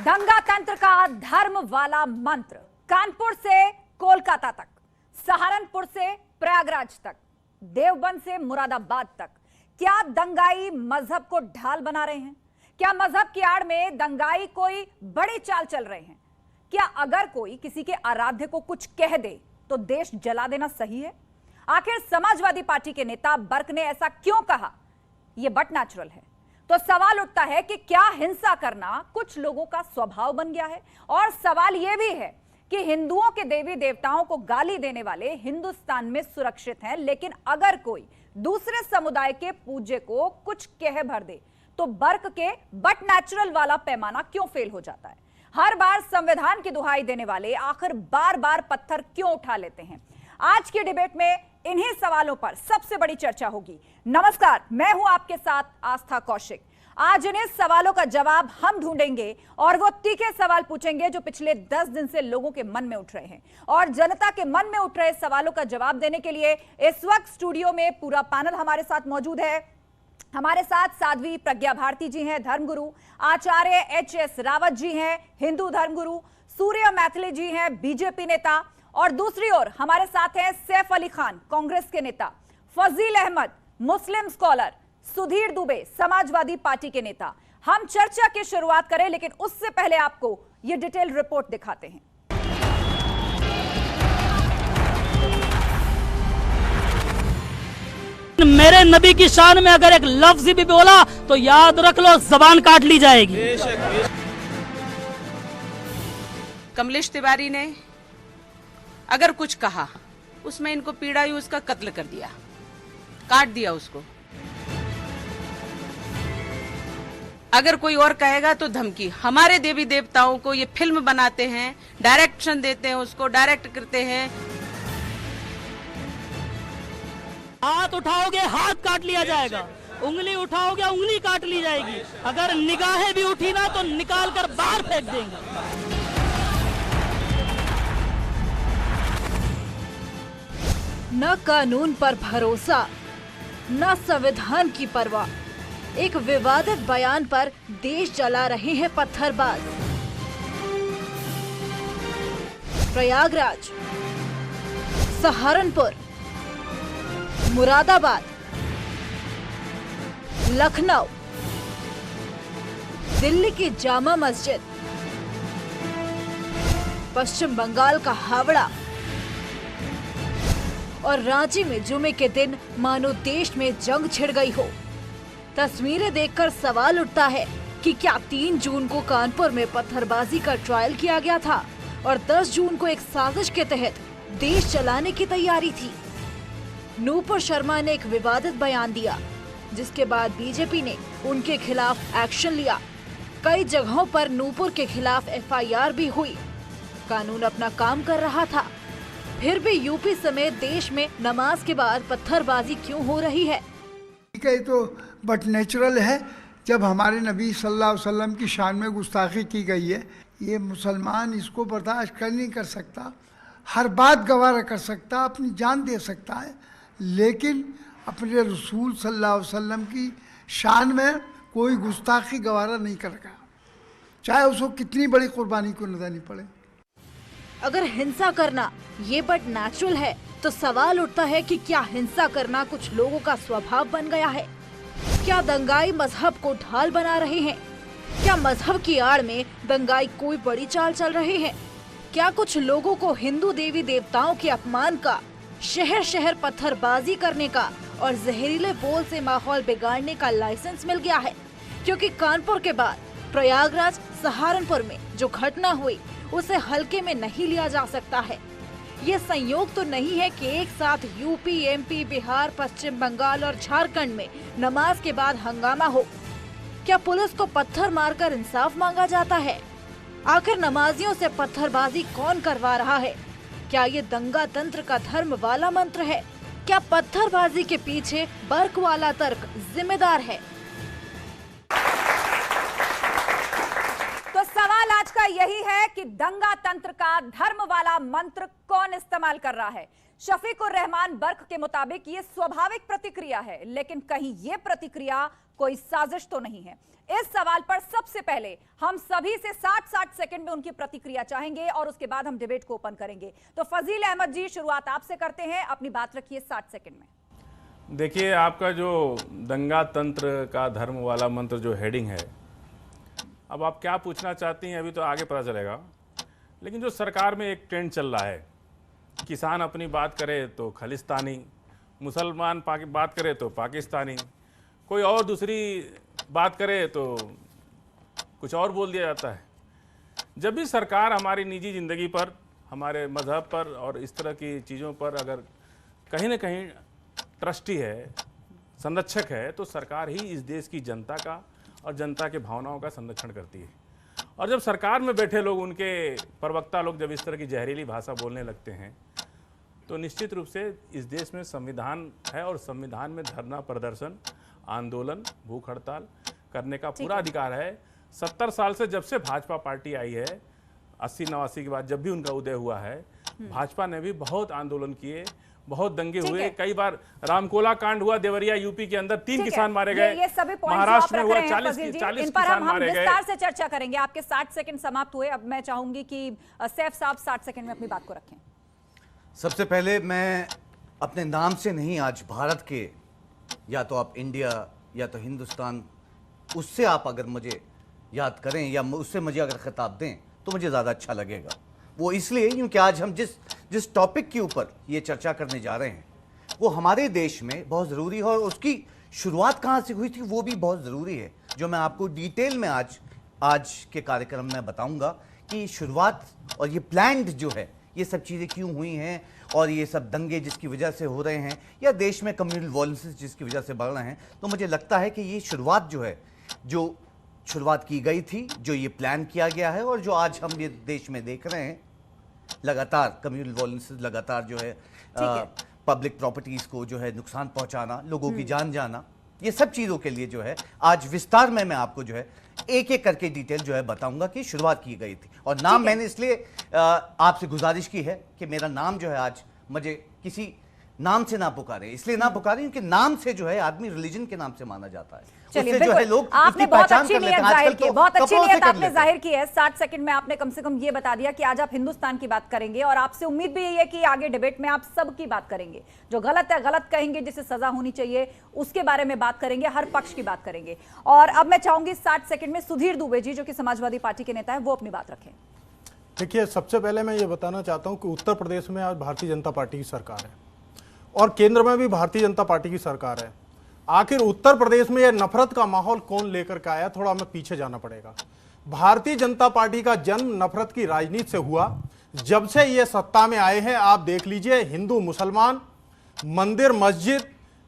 दंगा तंत्र का धर्म वाला मंत्र कानपुर से कोलकाता तक, सहारनपुर से प्रयागराज तक, देवबंद से मुरादाबाद तक, क्या दंगाई मजहब को ढाल बना रहे हैं? क्या मजहब की आड़ में दंगाई कोई बड़ी चाल चल रहे हैं? क्या अगर कोई किसी के आराध्य को कुछ कह दे तो देश जला देना सही है? आखिर समाजवादी पार्टी के नेता बर्क ने ऐसा क्यों कहा? यह बट नेचुरल है। तो सवाल उठता है कि क्या हिंसा करना कुछ लोगों का स्वभाव बन गया है? और सवाल यह भी है कि हिंदुओं के देवी देवताओं को गाली देने वाले हिंदुस्तान में सुरक्षित हैं, लेकिन अगर कोई दूसरे समुदाय के पूज्य को कुछ कह भर दे तो बर्क के बट नेचुरल वाला पैमाना क्यों फेल हो जाता है? हर बार संविधान की दुहाई देने वाले आखिर बार बार पत्थर क्यों उठा लेते हैं? आज की डिबेट में इन्हीं सवालों पर सबसे बड़ी चर्चा होगी। नमस्कार, मैं हूं आपके साथ आस्था कौशिक। आज इन्हीं सवालों का जवाब हम ढूंढेंगे और वो तीखे सवाल पूछेंगे जो पिछले 10 दिन से लोगों के मन में उठ रहे हैं। और जनता के मन में उठ रहे सवालों का जवाब देने के लिए इस वक्त स्टूडियो में पूरा पैनल हमारे साथ मौजूद है। हमारे साथ साध्वी प्रज्ञा भारती जी हैं, धर्मगुरु, आचार्य एच.एस. रावत जी हैं, हिंदू धर्मगुरु, सूर्य मैथिली जी हैं, बीजेपी नेता, और दूसरी ओर हमारे साथ हैं सैफ अली खान, कांग्रेस के नेता, फजील अहमद, मुस्लिम स्कॉलर, सुधीर दुबे, समाजवादी पार्टी के नेता। हम चर्चा की शुरुआत करें, लेकिन उससे पहले आपको यह डिटेल रिपोर्ट दिखाते हैं। मेरे नबी की शान में अगर एक लफ्ज भी बोला तो याद रख लो जबान काट ली जाएगी। कमलेश तिवारी ने अगर कुछ कहा, उसमें इनको पीड़ाई उसका कत्ल कर दिया, काट दिया उसको। अगर कोई और कहेगा तो धमकी। हमारे देवी देवताओं को ये फिल्म बनाते हैं, डायरेक्शन देते हैं, उसको डायरेक्ट करते हैं। हाथ उठाओगे हाथ काट लिया जाएगा, उंगली उठाओगे उंगली काट ली जाएगी, अगर निगाहें भी उठी ना तो निकाल कर बाहर फेंक देंगे। न कानून पर भरोसा, न संविधान की परवाह, एक विवादित बयान पर देश जला रहे हैं पत्थरबाज। प्रयागराज, सहारनपुर, मुरादाबाद, लखनऊ, दिल्ली की जामा मस्जिद, पश्चिम बंगाल का हावड़ा और रांची में जुमे के दिन मानो देश में जंग छिड़ गई हो। तस्वीरें देखकर सवाल उठता है कि क्या 3 जून को कानपुर में पत्थरबाजी का ट्रायल किया गया था और 10 जून को एक साजिश के तहत देश चलाने की तैयारी थी। नूपुर शर्मा ने एक विवादित बयान दिया, जिसके बाद बीजेपी ने उनके खिलाफ एक्शन लिया। कई जगहों पर नूपुर के खिलाफ एफआईआर भी हुई। कानून अपना काम कर रहा था, फिर भी यूपी समेत देश में नमाज के बाद पत्थरबाजी क्यों हो रही है? ठीक है, तो बट नेचुरल है। जब हमारे नबी सल्लल्लाहु अलैहि वसल्लम की शान में गुस्ताखी की गई है, ये मुसलमान इसको बर्दाश्त कर नहीं कर सकता, हर बात गवारा कर सकता, अपनी जान दे सकता है, लेकिन अपने रसूल सल्लल्लाहु अलैहि वसल्लम की शान में कोई गुस्ताखी गवारा नहीं करेगा, चाहे उसको कितनी बड़ी कुर्बानी को न देनी पड़े। अगर हिंसा करना ये बट नेचुरल है तो सवाल उठता है कि क्या हिंसा करना कुछ लोगों का स्वभाव बन गया है? क्या दंगाई मजहब को ढाल बना रहे हैं? क्या मजहब की आड़ में दंगाई कोई बड़ी चाल चल रहे हैं? क्या कुछ लोगों को हिंदू देवी देवताओं के अपमान का, शहर शहर पत्थरबाजी करने का और जहरीले बोल से माहौल बिगाड़ने का लाइसेंस मिल गया है? क्योंकि कानपुर के बाद प्रयागराज, सहारनपुर में जो घटना हुई उसे हल्के में नहीं लिया जा सकता है। ये संयोग तो नहीं है कि एक साथ यूपी, एमपी, बिहार, पश्चिम बंगाल और झारखंड में नमाज के बाद हंगामा हो। क्या पुलिस को पत्थर मारकर इंसाफ मांगा जाता है? आखिर नमाजियों से पत्थरबाजी कौन करवा रहा है? क्या ये दंगा तंत्र का धर्म वाला मंत्र है? क्या पत्थरबाजी के पीछे बर्क वाला तर्क जिम्मेदार है? तो सवाल आज का यही है कि दंगा तंत्र का धर्म वाला मंत्र कौन इस्तेमाल कर रहा है? शफीकुर रहमान बर्क के मुताबिक ये स्वाभाविक प्रतिक्रिया है, लेकिन कहीं ये प्रतिक्रिया कोई साजिश तो नहीं है? इस सवाल पर सबसे पहले हम सभी से 60 सेकंड में उनकी प्रतिक्रिया चाहेंगे और उसके बाद हम डिबेट को ओपन करेंगे। तो फजील अहमद जी, शुरुआत आपसे करते हैं, अपनी बात रखिए 60 सेकंड में। देखिए, आपका जो दंगा तंत्र का धर्म वाला मंत्र जो हेडिंग है, अब आप क्या पूछना चाहती हैं अभी तो आगे पता चलेगा। लेकिन जो सरकार में एक ट्रेंड चल रहा है, किसान अपनी बात करे तो खालिस्तानी, मुसलमान बात करे तो पाकिस्तानी, कोई और दूसरी बात करे तो कुछ और बोल दिया जाता है। जब भी सरकार हमारी निजी ज़िंदगी पर, हमारे मज़हब पर और इस तरह की चीज़ों पर अगर कहीं ना कहीं ट्रस्टी है, संरक्षक है, तो सरकार ही इस देश की जनता का और जनता के भावनाओं का संरक्षण करती है। और जब सरकार में बैठे लोग, उनके प्रवक्ता लोग जब इस तरह की जहरीली भाषा बोलने लगते हैं, तो निश्चित रूप से इस देश में संविधान है और संविधान में धरना प्रदर्शन, आंदोलन, भूख हड़ताल करने का पूरा अधिकार है। 70 साल से जब से भाजपा पार्टी आई है, 80-89 के बाद जब भी उनका उदय हुआ है, भाजपा ने भी बहुत आंदोलन किए, बहुत दंगे हुए। कई बार रामकोला कांड हुआ देवरिया यूपी के अंदर, 3 किसान मारे गए। ये सभी महाराष्ट्र में हुआ 40 किसान मारे गए। विस्तार से चर्चा करेंगे। आपके 60 सेकंड समाप्त हुए। अब मैं चाहूंगी कि सैफ साहब 60 सेकंड में अपनी बात को रखें। सबसे पहले मैं अपने नाम से नहीं, आज भारत के, या तो आप इंडिया या तो हिंदुस्तान, उससे आप अगर मुझे याद करें या उससे मुझे अगर खिताब दें तो मुझे ज़्यादा अच्छा लगेगा। वो इसलिए क्योंकि आज हम जिस टॉपिक के ऊपर ये चर्चा करने जा रहे हैं वो हमारे देश में बहुत ज़रूरी है, और उसकी शुरुआत कहाँ से हुई थी वो भी बहुत ज़रूरी है, जो मैं आपको डिटेल में आज के कार्यक्रम में बताऊंगा कि शुरुआत और ये प्लान्ड जो है, ये सब चीज़ें क्यों हुई हैं, और ये सब दंगे जिसकी वजह से हो रहे हैं, या देश में कम्युनल वायलेंस जिसकी वजह से बढ़ रहे हैं। तो मुझे लगता है कि ये शुरुआत जो है, जो शुरुआत की गई थी, जो ये प्लान किया गया है, और जो आज हम ये देश में देख रहे हैं, लगातार कम्युनल वायलेंस, लगातार जो है पब्लिक प्रॉपर्टीज़ को जो है नुकसान पहुंचाना, लोगों की जान जाना, ये सब चीज़ों के लिए जो है आज विस्तार में मैं आपको जो है एक एक करके डिटेल जो है बताऊंगा कि शुरुआत की गई थी। और नाम मैंने इसलिए आपसे गुजारिश की है कि मेरा नाम जो है आज मुझे किसी नाम से ना पुकारे, इसलिए ना पुकारे क्योंकि नाम से जो है आदमी रिलीजन के नाम से माना जाता है। चलिए, जो है लोग आपने बहुत अच्छी नियत जाहिर की, बहुत अच्छी नियत आपने लेते जाहिर की है। 60 सेकंड में आपने कम से कम ये बता दिया कि आज आप हिंदुस्तान की बात करेंगे, और आपसे उम्मीद भी यही है कि आगे डिबेट में आप सबकी बात करेंगे। जो गलत है गलत कहेंगे, जिसे सजा होनी चाहिए उसके बारे में बात करेंगे, हर पक्ष की बात करेंगे। और अब मैं चाहूंगी 60 सेकंड में सुधीर दुबे जी, जो कि समाजवादी पार्टी के नेता है, वो अपनी बात रखें। देखिए, सबसे पहले मैं ये बताना चाहता हूं कि उत्तर प्रदेश में आज भारतीय जनता पार्टी की सरकार है और केंद्र में भी भारतीय जनता पार्टी की सरकार है। आखिर उत्तर प्रदेश में यह नफरत का माहौल कौन लेकर के आया, थोड़ा हमें पीछे जाना पड़ेगा। भारतीय जनता पार्टी का जन्म नफरत की राजनीति से हुआ। जब से ये सत्ता में आए हैं, आप देख लीजिए, हिंदू मुसलमान, मंदिर मस्जिद,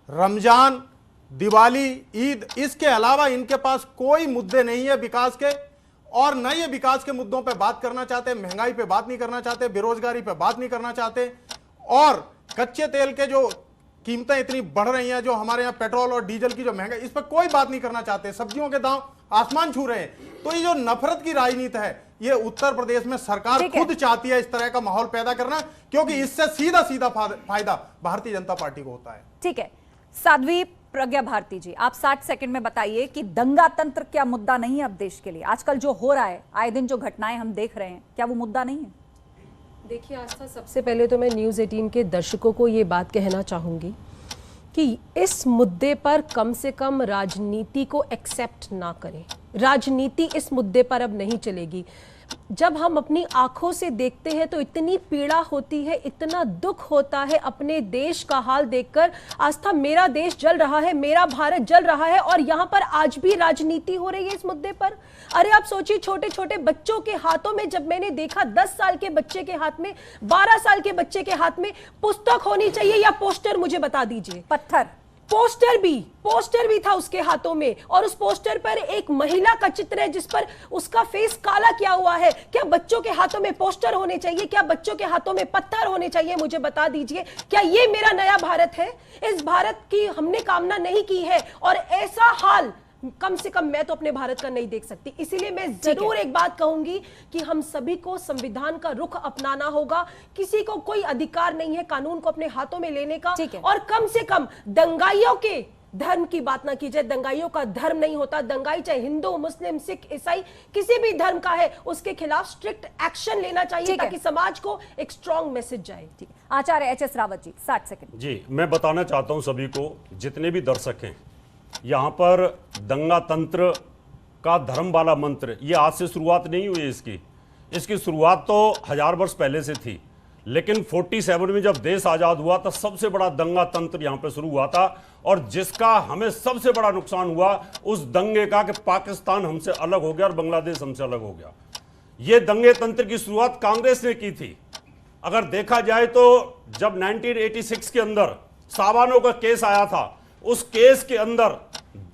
रमजान, दिवाली, ईद, इसके अलावा इनके पास कोई मुद्दे नहीं है विकास के, और न ये विकास के मुद्दों पे बात करना चाहते, महंगाई पे बात नहीं करना चाहते, बेरोजगारी पे बात नहीं करना चाहते, और कच्चे तेल के जो कीमतें इतनी बढ़ रही हैं, जो हमारे यहाँ पेट्रोल और डीजल की जो महंगाई, इस पर कोई बात नहीं करना चाहते। सब्जियों के दाम आसमान छू रहे हैं। तो ये जो नफरत की राजनीति है, ये उत्तर प्रदेश में सरकार खुद चाहती है इस तरह का माहौल पैदा करना, क्योंकि इससे सीधा सीधा फायदा भारतीय जनता पार्टी को होता है। ठीक है, साध्वी प्रज्ञा भारती जी, आप 60 सेकंड में बताइए कि दंगा तंत्र क्या मुद्दा नहीं है अब देश के लिए? आजकल जो हो रहा है, आए दिन जो घटनाएं हम देख रहे हैं, क्या वो मुद्दा नहीं है? देखिए आस्था, सबसे पहले तो मैं न्यूज़ 18 के दर्शकों को ये बात कहना चाहूँगी कि इस मुद्दे पर कम से कम राजनीति को एक्सेप्ट ना करें। राजनीति इस मुद्दे पर अब नहीं चलेगी। जब हम अपनी आंखों से देखते हैं तो इतनी पीड़ा होती है, इतना दुख होता है अपने देश का हाल देखकर। आस्था, मेरा देश जल रहा है, मेरा भारत जल रहा है, और यहाँ पर आज भी राजनीति हो रही है इस मुद्दे पर। अरे आप सोचिए, छोटे छोटे बच्चों के हाथों में, जब मैंने देखा 10 साल के बच्चे के हाथ में, 12 साल के बच्चे के हाथ में पुस्तक होनी चाहिए या पोस्टर, मुझे बता दीजिए। पत्थर, पोस्टर भी था उसके हाथों में, और उस पोस्टर पर एक महिला का चित्र है जिस पर उसका फेस काला किया हुआ है। क्या बच्चों के हाथों में पोस्टर होने चाहिए? क्या बच्चों के हाथों में पत्थर होने चाहिए? मुझे बता दीजिए, क्या ये मेरा नया भारत है? इस भारत की हमने कामना नहीं की है, और ऐसा हाल कम से कम मैं तो अपने भारत का नहीं देख सकती। इसीलिए मैं जरूर एक बात कहूंगी कि हम सभी को संविधान का रुख अपनाना होगा। किसी को कोई अधिकार नहीं है कानून को अपने हाथों में लेने का, और कम से कम धर्म की बात ना की जाए। दंगाइयों का धर्म नहीं होता, दंगाई चाहे हिंदू, मुस्लिम, सिख, ईसाई किसी भी धर्म का है, उसके खिलाफ स्ट्रिक्ट एक्शन लेना चाहिए ताकि समाज को एक स्ट्रॉन्ग मैसेज जाए। आचार्य एच.एस. रावत जी 60 सेकंड। जी, मैं बताना चाहता हूं सभी को, जितने भी दर्शक हैं, यहां पर दंगा तंत्र का धर्म वाला मंत्र ये आज से शुरुआत नहीं हुई है। इसकी शुरुआत तो 1000 वर्ष पहले से थी, लेकिन 47 में जब देश आजाद हुआ तो सबसे बड़ा दंगा तंत्र यहां पे शुरू हुआ था, और जिसका हमें सबसे बड़ा नुकसान हुआ उस दंगे का कि पाकिस्तान हमसे अलग हो गया और बांग्लादेश हमसे अलग हो गया। ये दंगे तंत्र की शुरुआत कांग्रेस ने की थी। अगर देखा जाए तो जब 1986 के अंदर साबानो का केस आया था, उस केस के अंदर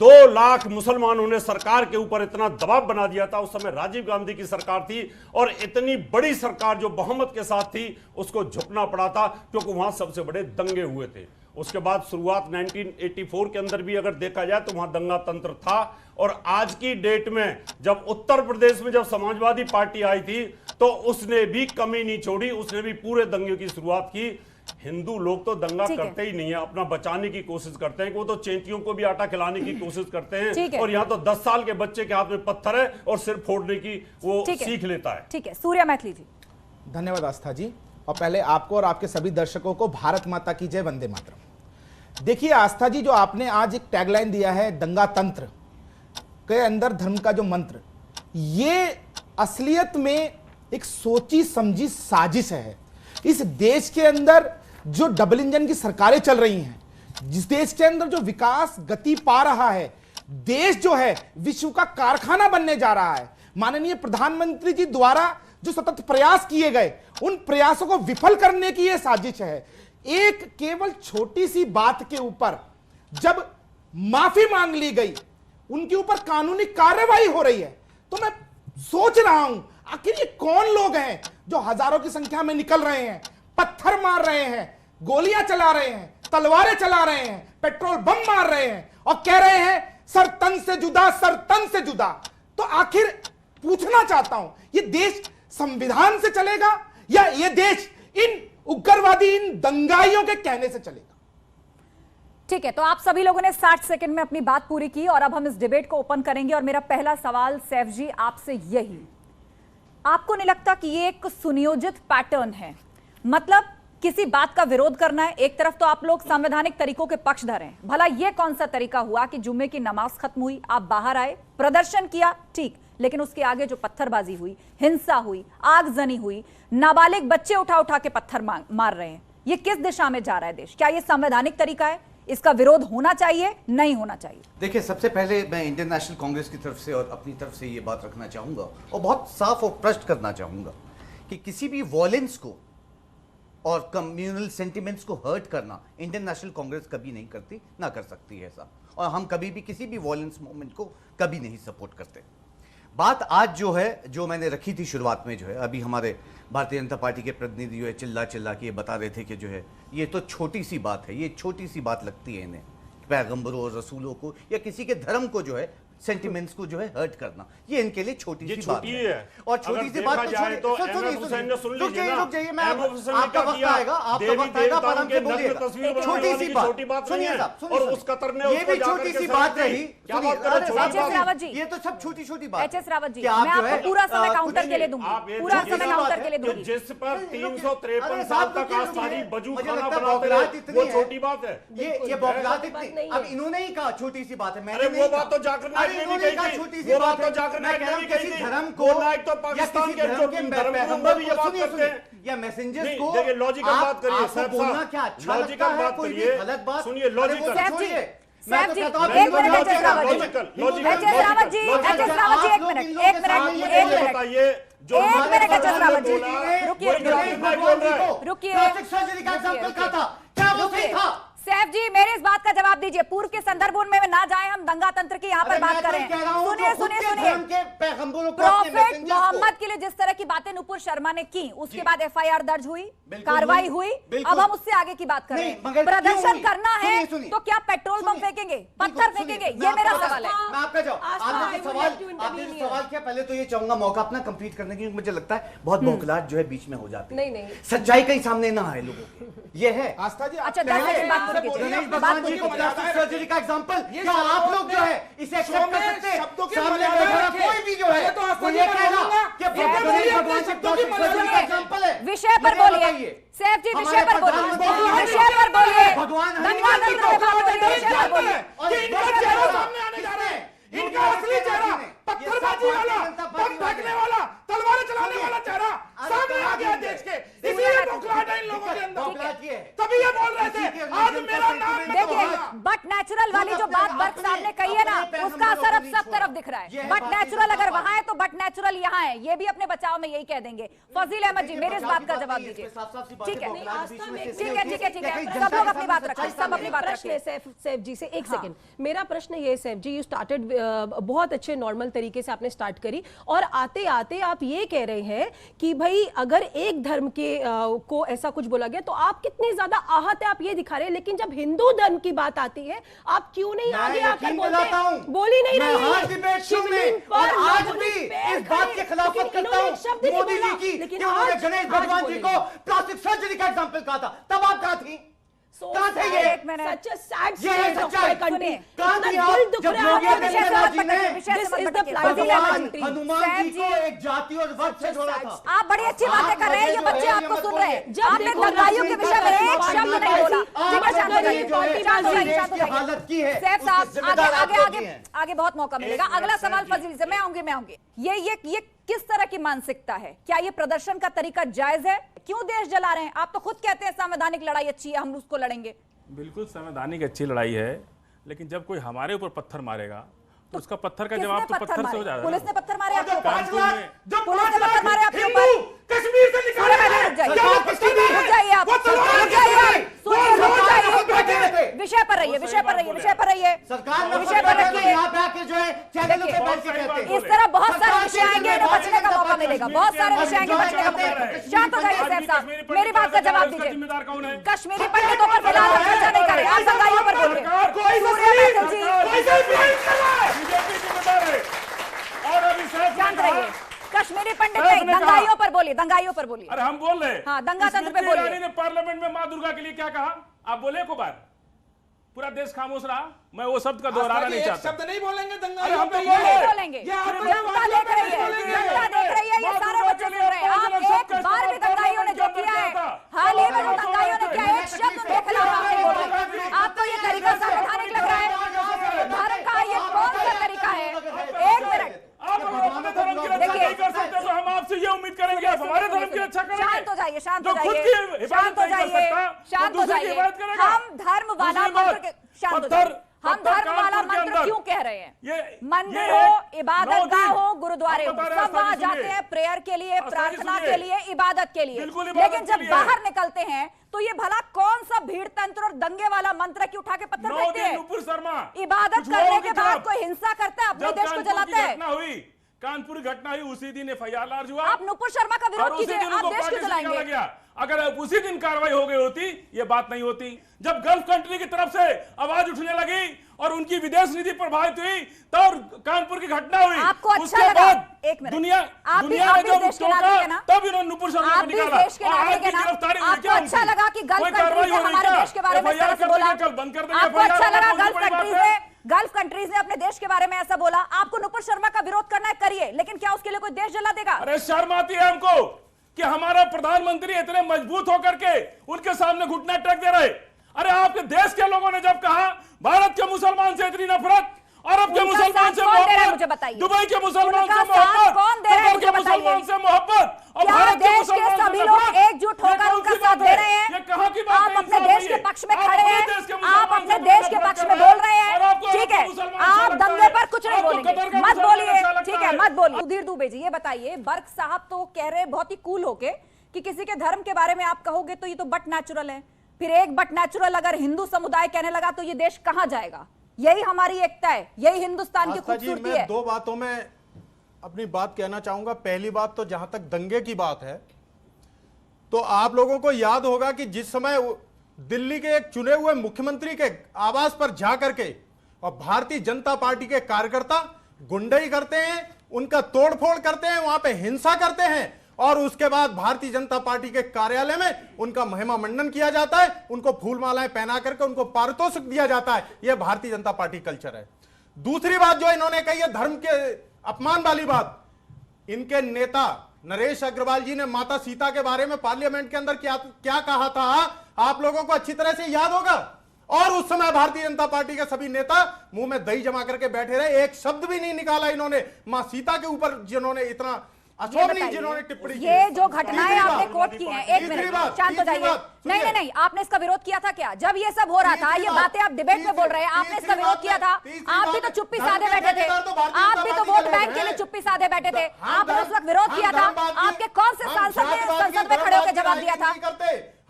2 लाख मुसलमानों ने सरकार के ऊपर इतना दबाव बना दिया था। उस समय राजीव गांधी की सरकार थी, और इतनी बड़ी सरकार जो बहुमत के साथ थी उसको झुकना पड़ा था, क्योंकि वहां सबसे बड़े दंगे हुए थे। उसके बाद शुरुआत 1984 के अंदर भी अगर देखा जाए तो वहां दंगा तंत्र था, और आज की डेट में जब उत्तर प्रदेश में जब समाजवादी पार्टी आई थी तो उसने भी कमी नहीं छोड़ी, उसने भी पूरे दंगे की शुरुआत की। हिंदू लोग तो दंगा करते ही नहीं है, अपना बचाने की कोशिश करते हैं, वो तो चेंटियों को भी आटा खिलाने की कोशिश करते हैं, और यहाँ तो 10 साल के बच्चे के हाथ में पत्थर है और सिर फोड़ने की वो सीख लेता है। ठीक है, सूर्या मैथिली जी। धन्यवाद आस्था जी, और पहले आपको और आपके सभी दर्शकों को भारत माता की जय, वंदे मातरम। देखिए आस्था जी, जो आपने आज एक टैगलाइन दिया है दंगा तंत्र के अंदर धर्म का जो मंत्र, ये असलियत में एक सोची समझी साजिश है। इस देश के अंदर जो डबल इंजन की सरकारें चल रही हैं, जिस देश के अंदर जो विकास गति पा रहा है, देश जो है विश्व का कारखाना बनने जा रहा है, माननीय प्रधानमंत्री जी द्वारा जो सतत प्रयास किए गए, उन प्रयासों को विफल करने की यह साजिश है। एक केवल छोटी सी बात के ऊपर जब माफी मांग ली गई, उनके ऊपर कानूनी कार्रवाई हो रही है, तो मैं सोच रहा हूं आखिर ये कौन लोग हैं जो हजारों की संख्या में निकल रहे हैं, पत्थर मार रहे हैं, गोलियां चला रहे हैं, तलवारें चला रहे हैं, पेट्रोल बम मार रहे हैं, और कह रहे हैं सर तन से जुदा, सर तन से जुदा। तो आखिर पूछना चाहता हूं, ये देश संविधान से चलेगा या ये देश इन उग्रवादी, इन दंगाइयों के कहने से चलेगा? ठीक है, तो आप सभी लोगों ने 60 सेकंड में अपनी बात पूरी की, और अब हम इस डिबेट को ओपन करेंगे। और मेरा पहला सवाल सैफ जी आपसे यही, आपको नहीं लगता कि ये एक सुनियोजित पैटर्न है? मतलब किसी बात का विरोध करना है, एक तरफ तो आप लोग संवैधानिक तरीकों के पक्षधर हैं, भला ये कौन सा तरीका हुआ कि जुम्मे की नमाज खत्म हुई, आप बाहर आए, प्रदर्शन किया, ठीक, लेकिन उसके आगे जो पत्थरबाजी हुई, हिंसा हुई, आगजनी हुई, नाबालिग बच्चे उठा उठा के पत्थर मार रहे हैं, ये किस दिशा में जा रहा है देश? क्या ये संवैधानिक तरीका है? इसका विरोध होना चाहिए, नहीं होना चाहिए? देखिए, सबसे पहले मैं इंडियन नेशनल कांग्रेस की तरफ से और अपनी तरफ से ये बात रखना चाहूंगा, और बहुत साफ और स्पष्ट करना चाहूंगा कि किसी भी वॉयलेंस को और कम्युनल सेंटिमेंट्स को हर्ट करना इंडियन नेशनल कांग्रेस कभी नहीं करती, ना कर सकती है ऐसा, और हम कभी भी किसी भी वॉयलेंस मूवमेंट को कभी नहीं सपोर्ट करते। बात आज जो है, जो मैंने रखी थी शुरुआत में, जो है अभी हमारे भारतीय जनता पार्टी के प्रतिनिधि जो है चिल्ला चिल्ला के ये बता रहे थे कि जो है ये तो छोटी सी बात है, ये छोटी सी बात लगती है इन्हें, पैगंबरों और रसूलों को या किसी के धर्म को जो है, सेंटिमेंट्स को जो है हर्ट करना, ये इनके लिए छोटी सी बात है। और छोटी सी बात तो रुक जाइए, मैं आपका वक्त आएगा, आपका वक्त आएगा, आराम से बोलिएगा। छोटी सी बात, सुनिए साहब, और उस कतर ने ये भी छोटी सी बात रही। ये तो सब छोटी छोटी बात। एच.एस. रावत जी, मैं आपको पूरा समय काउंटर के लिए दूंगी, पूरा समय काउंटर के लिए दूंगी। जिस पर 353 साल तक आज तारीख बजू खाना बनाते रहे, वो छोटी बात है। ये बौखलाहट इतनी, अब इन्होंने ही कहा छोटी सी बात है, मैंने वो बात तो जाकर छोटी सी बात है, मैं कह रहा हूं किसी धर्म को तो पाकिस्तान के धर्म भी ये बात करते हैं, या मैसेंजर्स को, देखिए लॉजिकल बात करिए, आपको बोलना क्या अच्छा लगता है, कोई भी गलत बात, सुनिए लॉजिकल, मैं तो कहता हूं एक minute, HS. Rawat ji, HS. Rawat ji, एक मिनट, एक मिनट, रुकिए। सैफ जी, मेरे इस बात का जवाब दीजिए, पूर्व के संदर्भों में ना जाए, हम दंगा तंत्र की यहाँ पर बात करें। सुनिए, प्रॉफेट मोहम्मद के लिए जिस तरह की बातें नुपुर शर्मा ने की, उसके बाद एफआईआर दर्ज हुई, कार्रवाई हुई, अब हम उससे आगे की बात करें। प्रदर्शन करना है तो क्या पेट्रोल बम फेंकेंगे, पत्थर फेंकेंगे? ये मेरा सवाल है। मैं आपका आपने सवाल किया, पहले तो ये चाहूंगा मौका अपना कंप्लीट करने की, मुझे लगता है बहुत बौखलाहट जो है बीच में हो जाती है, सच्चाई कहीं सामने ना आए लोगों के, ये है आस्था जी। अच्छा, गणेश भगवान जी को प्लास्टिक सर्जरी का एग्जांपल, क्या आप लोग जो है इसे एक्सेप्ट कर सकते हैं? सामने बैठा कोई भी जो है वो ये कहेगा कि गणेश भगवान जी प्लास्टिक सर्जरी का एग्जांपल है। विषय पर बोलिए सैफ जी, विषय पर बोलिए, विषय पर बोलिए, भगवान इनका असली चेहरा, पत्थरबाजी वाला, बम फेंकने वाला, तलवारें चलाने वाला चेहरा सामने आ गया देश के, इसलिए बौखलाहट है इन लोगों के अंदर, तभी ये बोल रहे थे आज मेरा नाम देखिए, बट नेचुरल वाली जो बात बर्क साहब ने कही है ना, उसका असर अब सब तरफ दिख रहा है। बट नेचुरल अगर वहां है तो बट नेचुरल यहाँ है, ये भी अपने बचाव में यही कह देंगे। फजील अहमद जी, मेरे इस बात का जवाब दीजिए। ठीक है, ठीक है, ठीक है, ठीक है, सब लोग अपनी बात रखें, सब अपनी बात रखें। सैफ जी से एक सेकंड, मेरा प्रश्न ये सैफ जी, यू स्टार्टेड बहुत अच्छे नॉर्मल तरीके से आपने स्टार्ट करी और आते आते आप ये कह रहे हैं कि भाई अगर एक धर्म के को ऐसा कुछ बोला गया तो आप कितनी ज्यादा आहत है, आप ये दिखा रहे हैं। लेकिन जब हिंदू धर्म की बात आती है आप क्यों नहीं आगे आकर बोलते? बोल ही नहीं रही है। आज भी इस बात के खिलाफत करता हूं मोदी जी की कि उन्होंने गणेश भगवान जी को प्लास्टिक सर्जरी का एग्जांपल कहा था, तब आप कहां थी? कहां थे ये? सच अ सैड कंट्री। कहां थी आप जब योगी आदित्यनाथ जी ने हनुमान जी को एक जाति और वर्ग से जोड़ा था? आप बड़ी अच्छी बातें कर रहे हैं, ये बच्चे आपको सुन रहे हैं। आपने दंगाइयों के विषय में एक शब्द नहीं बोला। हालत की है सैफ साहब, आगे बहुत मौका मिलेगा। अगला सवाल फजील से, मैं आऊंगी। ये किस तरह की मानसिकता है? क्या ये प्रदर्शन का तरीका जायज है? क्यों देश जला रहे हैं? आप तो खुद कहते हैं संवैधानिक लड़ाई अच्छी है, हम उसको लड़ेंगे। बिल्कुल संवैधानिक अच्छी लड़ाई है, लेकिन जब कोई हमारे ऊपर पत्थर मारेगा तो उसका पत्थर का जवाब तो पत्थर से हो जाएगा। पुलिस ने पत्थर मारे आपके ऊपर, कानपुर में पुलिस ने पत्थर मारे आपके ऊपर, कश्मीर से निकाले विषय पर रहिए, विषय पर रहिए, विषय पर रहिए, विषय पर रखिए। इस तरह बहुत सारे विषय आएंगे, इन्हें बचने का मौका मिलेगा, बहुत सारे विषय आएंगे, बचने का मौका। शांत हो जाइए सैफ साहब, मेरी बात का जवाब दीजिए। कश्मीरी पंडितों पर फिलहाल चर्चा नहीं करें, आप दंगाइयों पर बोलिए। शांत रहिए, कश्मीरी पंडित नहीं, दंगाइयों पर बोलिए, दंगाइयों पर बोलिए। अरे हम बोल रहे हैं, हाँ, दंगा तंत्र पे बोलिए। ने पार्लियामेंट में मां दुर्गा के लिए क्या कहा? आप बोले को बार, पूरा देश खामोश रहा। मैं वो शब्द का दोहराना नहीं चाहता। शब्द नहीं बोलेंगे दंगा, हम तो बोलेंगे। जनता देख रही है, जनता देख रही है, ये सारे बच्चे सुन रहे हैं। आप एक बार भी दंगाइयों ने जो किया है, हाल ही में जो दंगाइयों ने किया, एक शब्द उनके खिलाफ आप नहीं बोल रहे। आपको ये तरीका संवैधानिक लग रहा है? धर्म का ये कौन सा तरीका है? एक मिनट, देखिए, तो हम आपसे ये उम्मीद करेंगे आप हमारे धर्म की रक्षा करेंगे। शांत हो जाइए, शांत हो जाइए, शांत हो जाइए, शांत हो जाइए। हम धर्म वाला मंत्र, शांत हो जाइए, हम धर्म वाला मंत्र क्यों कह रहे हैं? मंदिर हो, इबादत गाह हो, गुरुद्वारे हो, सब वहां जाते हैं प्रेयर के लिए, प्रार्थना के लिए, इबादत के लिए। लेकिन जब बाहर निकलते हैं तो ये भला कौन सा भीड़ तंत्र और दंगे वाला मंत्र की उठा के पत्थर फेंकते हैं? इबादत करने के बाद कोई हिंसा करता है, अपने देश को जलाते हैं। कानपुर घटना हुई उसी दिन एफआईआर लॉन्च हुआ। आप नुपुर शर्मा का विरोध कीजिए, आप देश क्यों जलाएंगे? अगर उसी दिन कार्रवाई हो गई होती ये बात नहीं होती। जब गल्फ कंट्री की तरफ से आवाज उठने लगी और उनकी विदेश नीति प्रभावित हुई तब कानपुर की घटना हुई। आपको अच्छा लगा? एक मिनट, दुनिया ने जब टोका तब इन्होंने नुपुर शर्मा को निकाला। आपको अच्छा लगा कि गल्फ कंट्रीज ने हमारे देश के बारे में ऐसा बोला? आपको अच्छा लगा गल्फ कंट्रीज ने अपने देश के बारे में ऐसा बोला? आपको नुपुर शर्मा का विरोध करना है, करिए, लेकिन क्या उसके लिए कोई देश जला देगा? अरे शर्म आती है हमको कि हमारा प्रधानमंत्री इतने मजबूत होकर के उनके सामने घुटना टेक दे रहे। अरे आपके देश के लोगों ने जब कहा भारत के मुसलमान से इतनी नफरत, अरब के मुसलमान से मोहब्बत, दुबई के मुसलमान से मोहब्बत, कतर के मुसलमान से मोहब्बत, और भारत के मुसलमान से सभी लोग एकजुट होकर उनका साथ दे रहे हैं। आप अपने देश के पक्ष में खड़े हैं, आप अपने देश के पक्ष में बोल रहे हैं, ठीक है? आप दंगे पर कुछ नहीं बोलेंगे, मत बोलिए, ठीक है, मत बोलिए। सुधीर दुबे जी, ये बताइए, बर्क साहब तो कह रहे हैं बहुत ही कूल होके कि किसी के धर्म के बारे में आप कहोगे तो ये तो बट नेचुरल है। फिर एक बट नेचुरल अगर हिंदू समुदाय कहने लगा तो ये देश कहां जाएगा? यही हमारी एकता है, यही हिंदुस्तान की खूबसूरती है। दो बातों में अपनी बात कहना चाहूंगा। पहली बात तो जहां तक दंगे की बात है तो आप लोगों को याद होगा कि जिस समय दिल्ली के एक चुने हुए मुख्यमंत्री के आवास पर जा करके और भारतीय जनता पार्टी के कार्यकर्ता गुंडई करते हैं, उनका तोड़फोड़ करते हैं, वहां पे हिंसा करते हैं, और उसके बाद भारतीय जनता पार्टी के कार्यालय में उनका महिमा मंडन किया जाता है, उनको फूल मालाएं पहना करके उनको पारितोषिक दिया जाता है। यह भारतीय जनता पार्टी कल्चर है। दूसरी बात जो इन्होंने कही है धर्म के अपमान वाली बात, इनके नेता नरेश अग्रवाल जी ने माता सीता के बारे में पार्लियामेंट के अंदर क्या कहा था, आप लोगों को अच्छी तरह से याद होगा। और उस समय भारतीय जनता पार्टी के सभी नेता मुंह में दही जमा करके बैठे रहे, एक शब्द भी नहीं निकाला इन्होंने मां सीता के ऊपर जिन्होंने इतना अशोभनीय जिन्होंने टिप्पणी की। ये जो घटनाएं आपने कोट की हैं, एक मिनट शांत हो जाइए। नहीं नहीं, आपने इसका विरोध किया था क्या जब ये सब हो रहा था? ये बातें आप डिबेट में बोल रहे हैं, आपने इसका विरोध किया था? आप भी तो चुप्पी साधे बैठे थे, आप भी तो वोट बैंक के लिए चुप्पी साधे बैठे थे, आपने उस वक्त विरोध किया था। आपके कौन से सांसद ने संसद में खड़े होकर जवाब दिया था?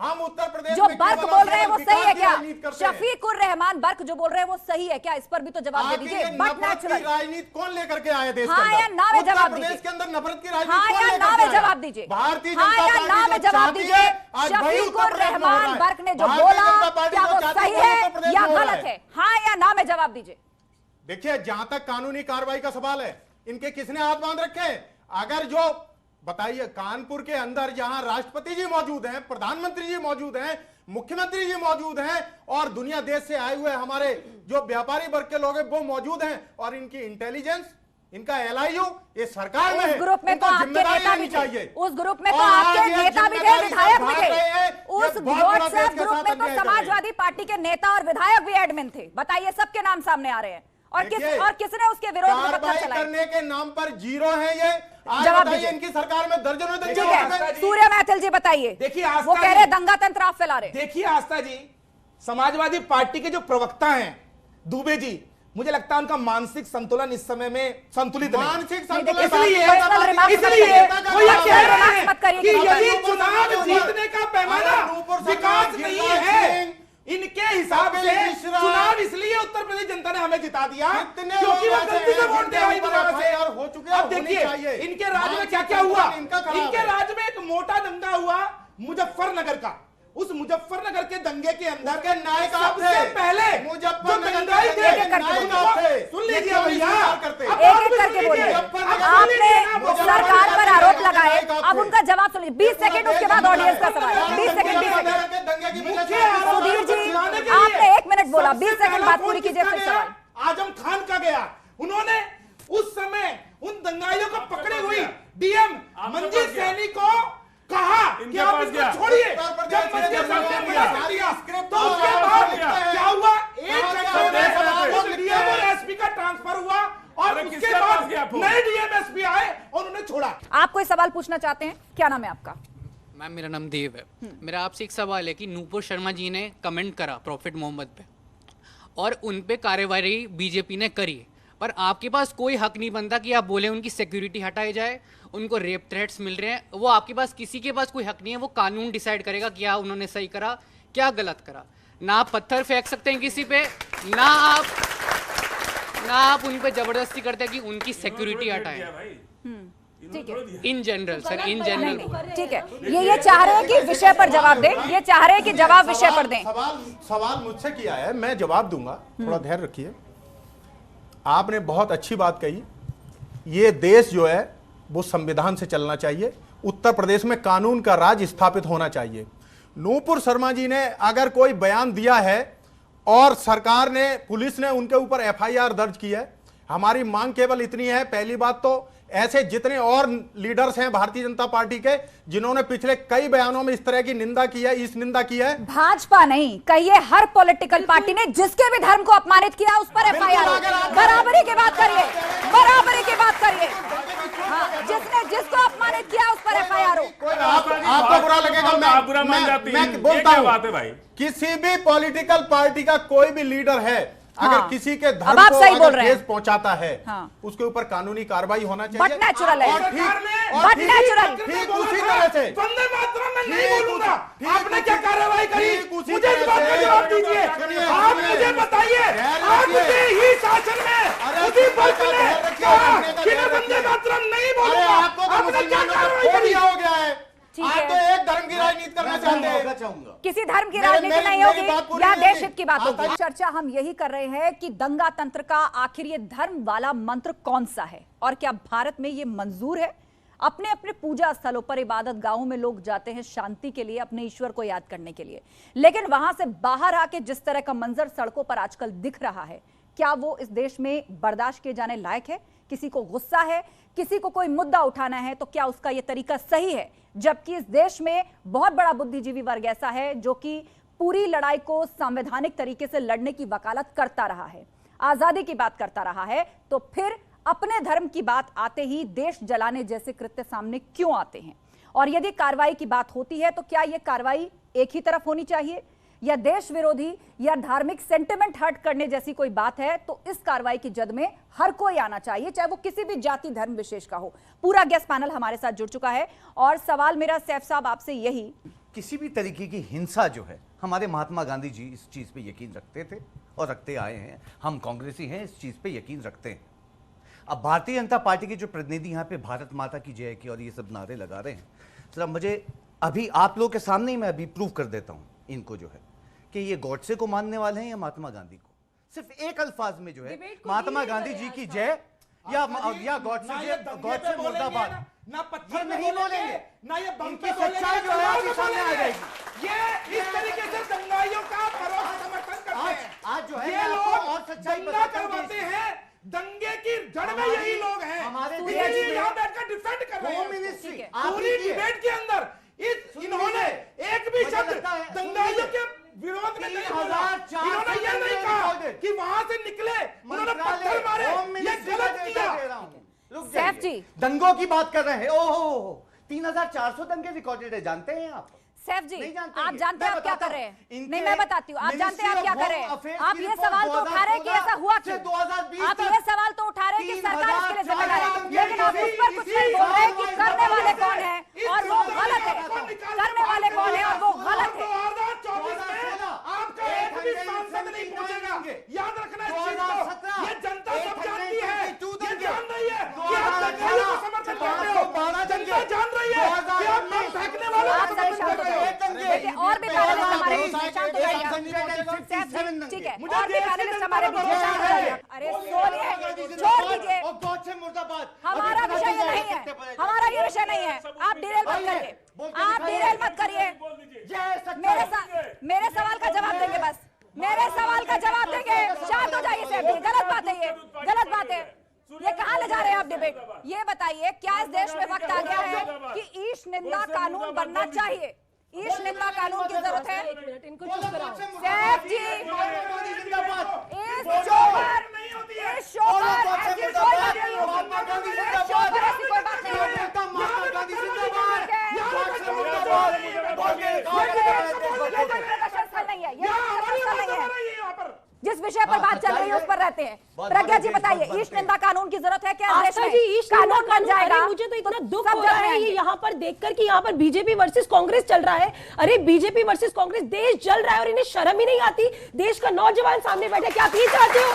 हम उत्तर प्रदेश जो बर्क बोल रहे हैं वो सही है क्या? शफीकुर रहमान बर्क जो बोल रहे हैं वो सही है क्या? इस पर भी तो जवाब दे दीजिए। बट नेचुरल राजनीति कौन लेकर के आया देश हाँ या ना में जवाब दीजिए। प्रदेश के अंदर नफरत की राजनीति हाँ या ना में जवाब दीजिए। भारतीय हाँ या ना में जवाब दीजिए। शफीकुर रहमान बर्क ने जो बोला क्या वो सही है या गलत है? हाँ या ना में जवाब दीजिए। देखिए, जहां तक कानूनी कार्रवाई का सवाल है, इनके किसने हाथ बांध रखे? अगर जो बताइए, कानपुर के अंदर जहां राष्ट्रपति जी मौजूद हैं, प्रधानमंत्री जी मौजूद हैं, मुख्यमंत्री जी मौजूद हैं और दुनिया देश से आए हुए हमारे जो व्यापारी वर्ग के लोग हैं वो मौजूद हैं, और इनकी इंटेलिजेंस, इनका एलआईयू ये सरकार में है। उस ग्रुप में तो आपके नेता भी थे, उस ग्रुप में तो आपके नेता भी थे, विधायक भी थे। उस व्हाट्सएप ग्रुप में तो समाजवादी पार्टी के नेता और विधायक भी एडमिन थे। बताइए, सबके नाम सामने आ रहे हैं। और किसने उसके विरोध में पत्थर चलाया? करने के नाम पर जीरो है ये। जवाब दीजिए। इनकी सरकार में दर्जनों ठीक है, सूर्य मैथिल जी बताइए। देखिए, वो कह रहे दंगा तंत्र आप फैला रहे। देखिए आस्था जी, समाजवादी पार्टी के जो प्रवक्ता हैं दुबे जी, मुझे लगता है उनका मानसिक संतुलन इस समय में संतुलित नहीं। मानसिक संतुलन इसलिए वो ये कह रहे हैं कि यदि चुनाव जीतने का पैमाना विकास नहीं है, इनके हिसाब से चुनाव इसलिए उत्तर प्रदेश जनता ने हमें जिता दिया क्योंकि वो गलती से वोट दे आई हो चुके। अब देखिए इनके राज्य में क्या क्या हुआ। इनके राज्य में एक मोटा दंगा हुआ मुजफ्फरनगर का। उस मुजफ्फरनगर के दंगे के अंदर के नायक सबसे पहले मुजफ्फरनगर थे। सुन लीजिए भैया, एक एक करके बोलिए। आपने सरकार पर आरोप लगाए, अब उनका जवाब सुनिए। 20 सेकंड, उसके बाद ऑडियंस का सवाल। 20 सेकंड। सुधीर जी, आपने 1 मिनट बोला, 20 सेकंड बात पूरी कीजिए, फिर सवाल। आजम खान का गया, उन्होंने उस समय उन दंगाइयों को पकड़े हुई डीएम मंजीत सैनी को कहा कि आप इसको छोड़िए। जब मंजीत सैनी तो उसके बाद क्या हुआ? एक जगह डीएम और एसपी का ट्रांसफर हुआ और उसके बाद नए डीएम एसपी आए और उन्हें छोड़ा। आप कोई सवाल पूछना चाहते हैं? क्या नाम है आपका? मैम, मेरा नाम देव है। मेरा आपसे एक सवाल है कि नूपुर शर्मा जी ने कमेंट करा प्रॉफिट मोहम्मद पे और उन पे कार्रवाई बीजेपी ने करी, पर आपके पास कोई हक नहीं बनता कि आप बोले उनकी सिक्योरिटी हटाई जाए, उनको रेप थ्रेट्स मिल रहे हैं। वो आपके पास, किसी के पास कोई हक नहीं है। वो कानून डिसाइड करेगा क्या उन्होंने सही करा क्या गलत करा। ना आप पत्थर फेंक सकते हैं किसी पे, ना आप उन पे जबरदस्ती करते हैं कि उनकी सिक्योरिटी हटाए। In general sir, in general. ठीक है, ये चाह रहे हैं कि विषय पर जवाब दें, ये चाह रहे हैं कि जवाब विषय पर दें। सवाल मुझसे किया है, मैं जवाब दूंगा, थोड़ा धैर्य रखिए। आपने बहुत अच्छी बात कही। ये देश जो है वो संविधान से चलना चाहिए। उत्तर प्रदेश में कानून का राज स्थापित होना चाहिए। नूपुर शर्मा जी ने अगर कोई बयान दिया है और सरकार ने, पुलिस ने उनके ऊपर एफआईआर दर्ज की है, हमारी मांग केवल इतनी है। पहली बात तो ऐसे जितने और लीडर्स हैं भारतीय जनता पार्टी के जिन्होंने पिछले कई बयानों में इस तरह की निंदा की है, इस निंदा की है, भाजपा नहीं कहिए, हर पॉलिटिकल पार्टी ने जिसके भी धर्म को अपमानित किया उस पर एफआईआर। बराबरी की बात करिए, बराबरी की बात करिए। हाँ, जिसने जिसको अपमानित किया उस पर एफआईआर हो। आपको बुरा लगेगा, आप बुरा मान जाती हैं। मैं बोलता हूं, बात है भाई, किसी भी पॉलिटिकल पार्टी का कोई भी लीडर है, अगर किसी के धर्म को अगर ठेस पहुंचाता है, उसके ऊपर कानूनी कार्रवाई होना चाहिए। बट नेचुरल है, बट नेचुरल। ठीक उसी तरह से वंदे मातरम में नहीं बोलूंगा। आपने क्या कार्रवाई करी, मुझे इस बात का जवाब दीजिए। आप मुझे बताइए, आपके ही शासन में उसी वक्त ने कहा कि मैं वंदे मातरम नहीं बोलूंगा। आपने क्या कार्रवाई करी? हो गया है। आप तो एक धर्म की राजनीति करना चाहते हैं। किसी धर्म की राजनीति नहीं होगी या देश हित की बात होगी। चर्चा हम यही कर रहे हैं कि दंगा तंत्र का आखिर ये धर्म वाला मंत्र कौन सा है और क्या भारत में ये मंजूर है? अपने अपने पूजा स्थलों पर, इबादत गाहों में लोग जाते हैं शांति के लिए, अपने ईश्वर को याद करने के लिए। लेकिन वहां से बाहर आके जिस तरह का मंजर सड़कों पर आजकल दिख रहा है, क्या वो इस देश में बर्दाश्त किए जाने लायक है? किसी को गुस्सा है, किसी को कोई मुद्दा उठाना है, तो क्या उसका यह तरीका सही है? जबकि इस देश में बहुत बड़ा बुद्धिजीवी वर्ग ऐसा है जो कि पूरी लड़ाई को संवैधानिक तरीके से लड़ने की वकालत करता रहा है, आजादी की बात करता रहा है, तो फिर अपने धर्म की बात आते ही देश जलाने जैसे कृत्य सामने क्यों आते हैं? और यदि कार्रवाई की बात होती है तो क्या यह कार्रवाई एक ही तरफ होनी चाहिए, या देश विरोधी या धार्मिक सेंटिमेंट हर्ट करने जैसी कोई बात है तो इस कार्रवाई की जद में हर कोई आना चाहिए, चाहे वो किसी भी जाति धर्म विशेष का हो। पूरा गेस्ट पैनल हमारे साथ जुड़ चुका है और सवाल मेरा सैफ साहब आपसे यही, किसी भी तरीके की हिंसा जो है, हमारे महात्मा गांधी जी इस चीज पे यकीन रखते थे और रखते आए हैं, हम कांग्रेसी हैं, इस चीज पे यकीन रखते हैं। अब भारतीय जनता पार्टी के जो प्रतिनिधि यहाँ पे भारत माता की जय की और ये सब नारे लगा रहे हैं, जरा मुझे अभी आप लोगों के सामने ही मैं अभी प्रूव कर देता हूँ इनको जो है कि ये गॉडसे को मानने वाले हैं या महात्मा गांधी को। सिर्फ एक अल्फाज में जो है महात्मा गांधी जी की जय या गॉडसे मुर्दाबाद ना पत्थर नहीं बोलेंगे, ना ये बम इनकी सच्चाई जो है आपके सामने आ जाएगी। ये इस तरीके से दंगाइयों का परोक्ष समर्थन करते हैं। आज जो है ये लोग और सच्चाई दंगा करवाते हैं, दंगे की जड़ में यही लोग हैं। हमारे इसीलिए यहाँ बैठकर डिफेंड कर रहे हैं। पूरी डिबेट के अंदर इन्होंने एक भी शब्द दंगाइयों के विरोध में नहीं बोला। इन्होंने ये नहीं कहा कि वहां से निकले, उन्होंने पत्थर मारे, ये गलत किया। सैफ जी, दंगों की बात कर रहे हैं। ओहो 3400 दंगे रिकॉर्डेड है, जानते हैं आप? सैफ जी, आप जानते हैं आप क्या कर रहे हैं? नहीं, मैं बताती हूँ, आप जानते हैं आप क्या कर रहे हैं? आप ये सवाल तो उठा रहे हैं कि ऐसा हुआ क्यों? आप ये सवाल तो उठा रहे हैं कि सरकार इसके लिए जिम्मेदार है, लेकिन आप उस पर कुछ नहीं बोल रहे कि करने वाले कौन है और वो गलत है। करने वाले कौन है और वो गलत है। 2024 में आपका एक भी सांसद नहीं पहुंचेगा, याद रखना इस चीज को। ये जनता सब जानती है, ये जान रही है कि आप दंगाइयों को समर्थन करते हो। जनता जान रही है कि आप बम फेंकने वालों को समर्थन कर रहे हो। देखिए, और भी पैनलिस्ट हमारे बीच में, शांत हो जाइए। ठीक है, और भी पैनलिस्ट हमारे बीच में, शांत हो जाइए। अरे सोनिए, छोड़ दीजिए, हमारा विषय ये नहीं है, हमारा ये विषय नहीं है। आप डिरेल मत करिए, आप डिरेल मत करिए। मेरे सवाल का जवाब देंगे, बस मेरे सवाल का जवाब देंगे। शांत हो जाइए सैफ जी, गलत बात है, ये गलत बात है। ये कहाँ ले जा रहे हैं आप डिबेट? ये बताइए, क्या इस देश में वक्त आ गया है कि ईश निंदा कानून बनना चाहिए? ईश निंदा कानून की जरूरत है। इनको चुप कराओ। सैफ जी, इस शो पर ऐसी कोई बात नहीं होगी। इस शो पर ऐसी कोई बात नहीं होगी। नहीं है, ये जिस विषय पर बात चल रही है उस पर रहते हैं। प्रज्ञा जी बताइए, ईश निंदा कानून की जरूरत है क्या देश में? कानून बन जाएगा। मुझे तो इतना दुख हो रहा है ये यहाँ पर देखकर कि यहाँ पर बीजेपी वर्सेस कांग्रेस चल रहा है। अरे बीजेपी वर्सेस कांग्रेस, देश जल रहा है और इन्हें शर्म ही नहीं आती। देश का नौजवान सामने बैठे, क्या आप ये चाहते हो?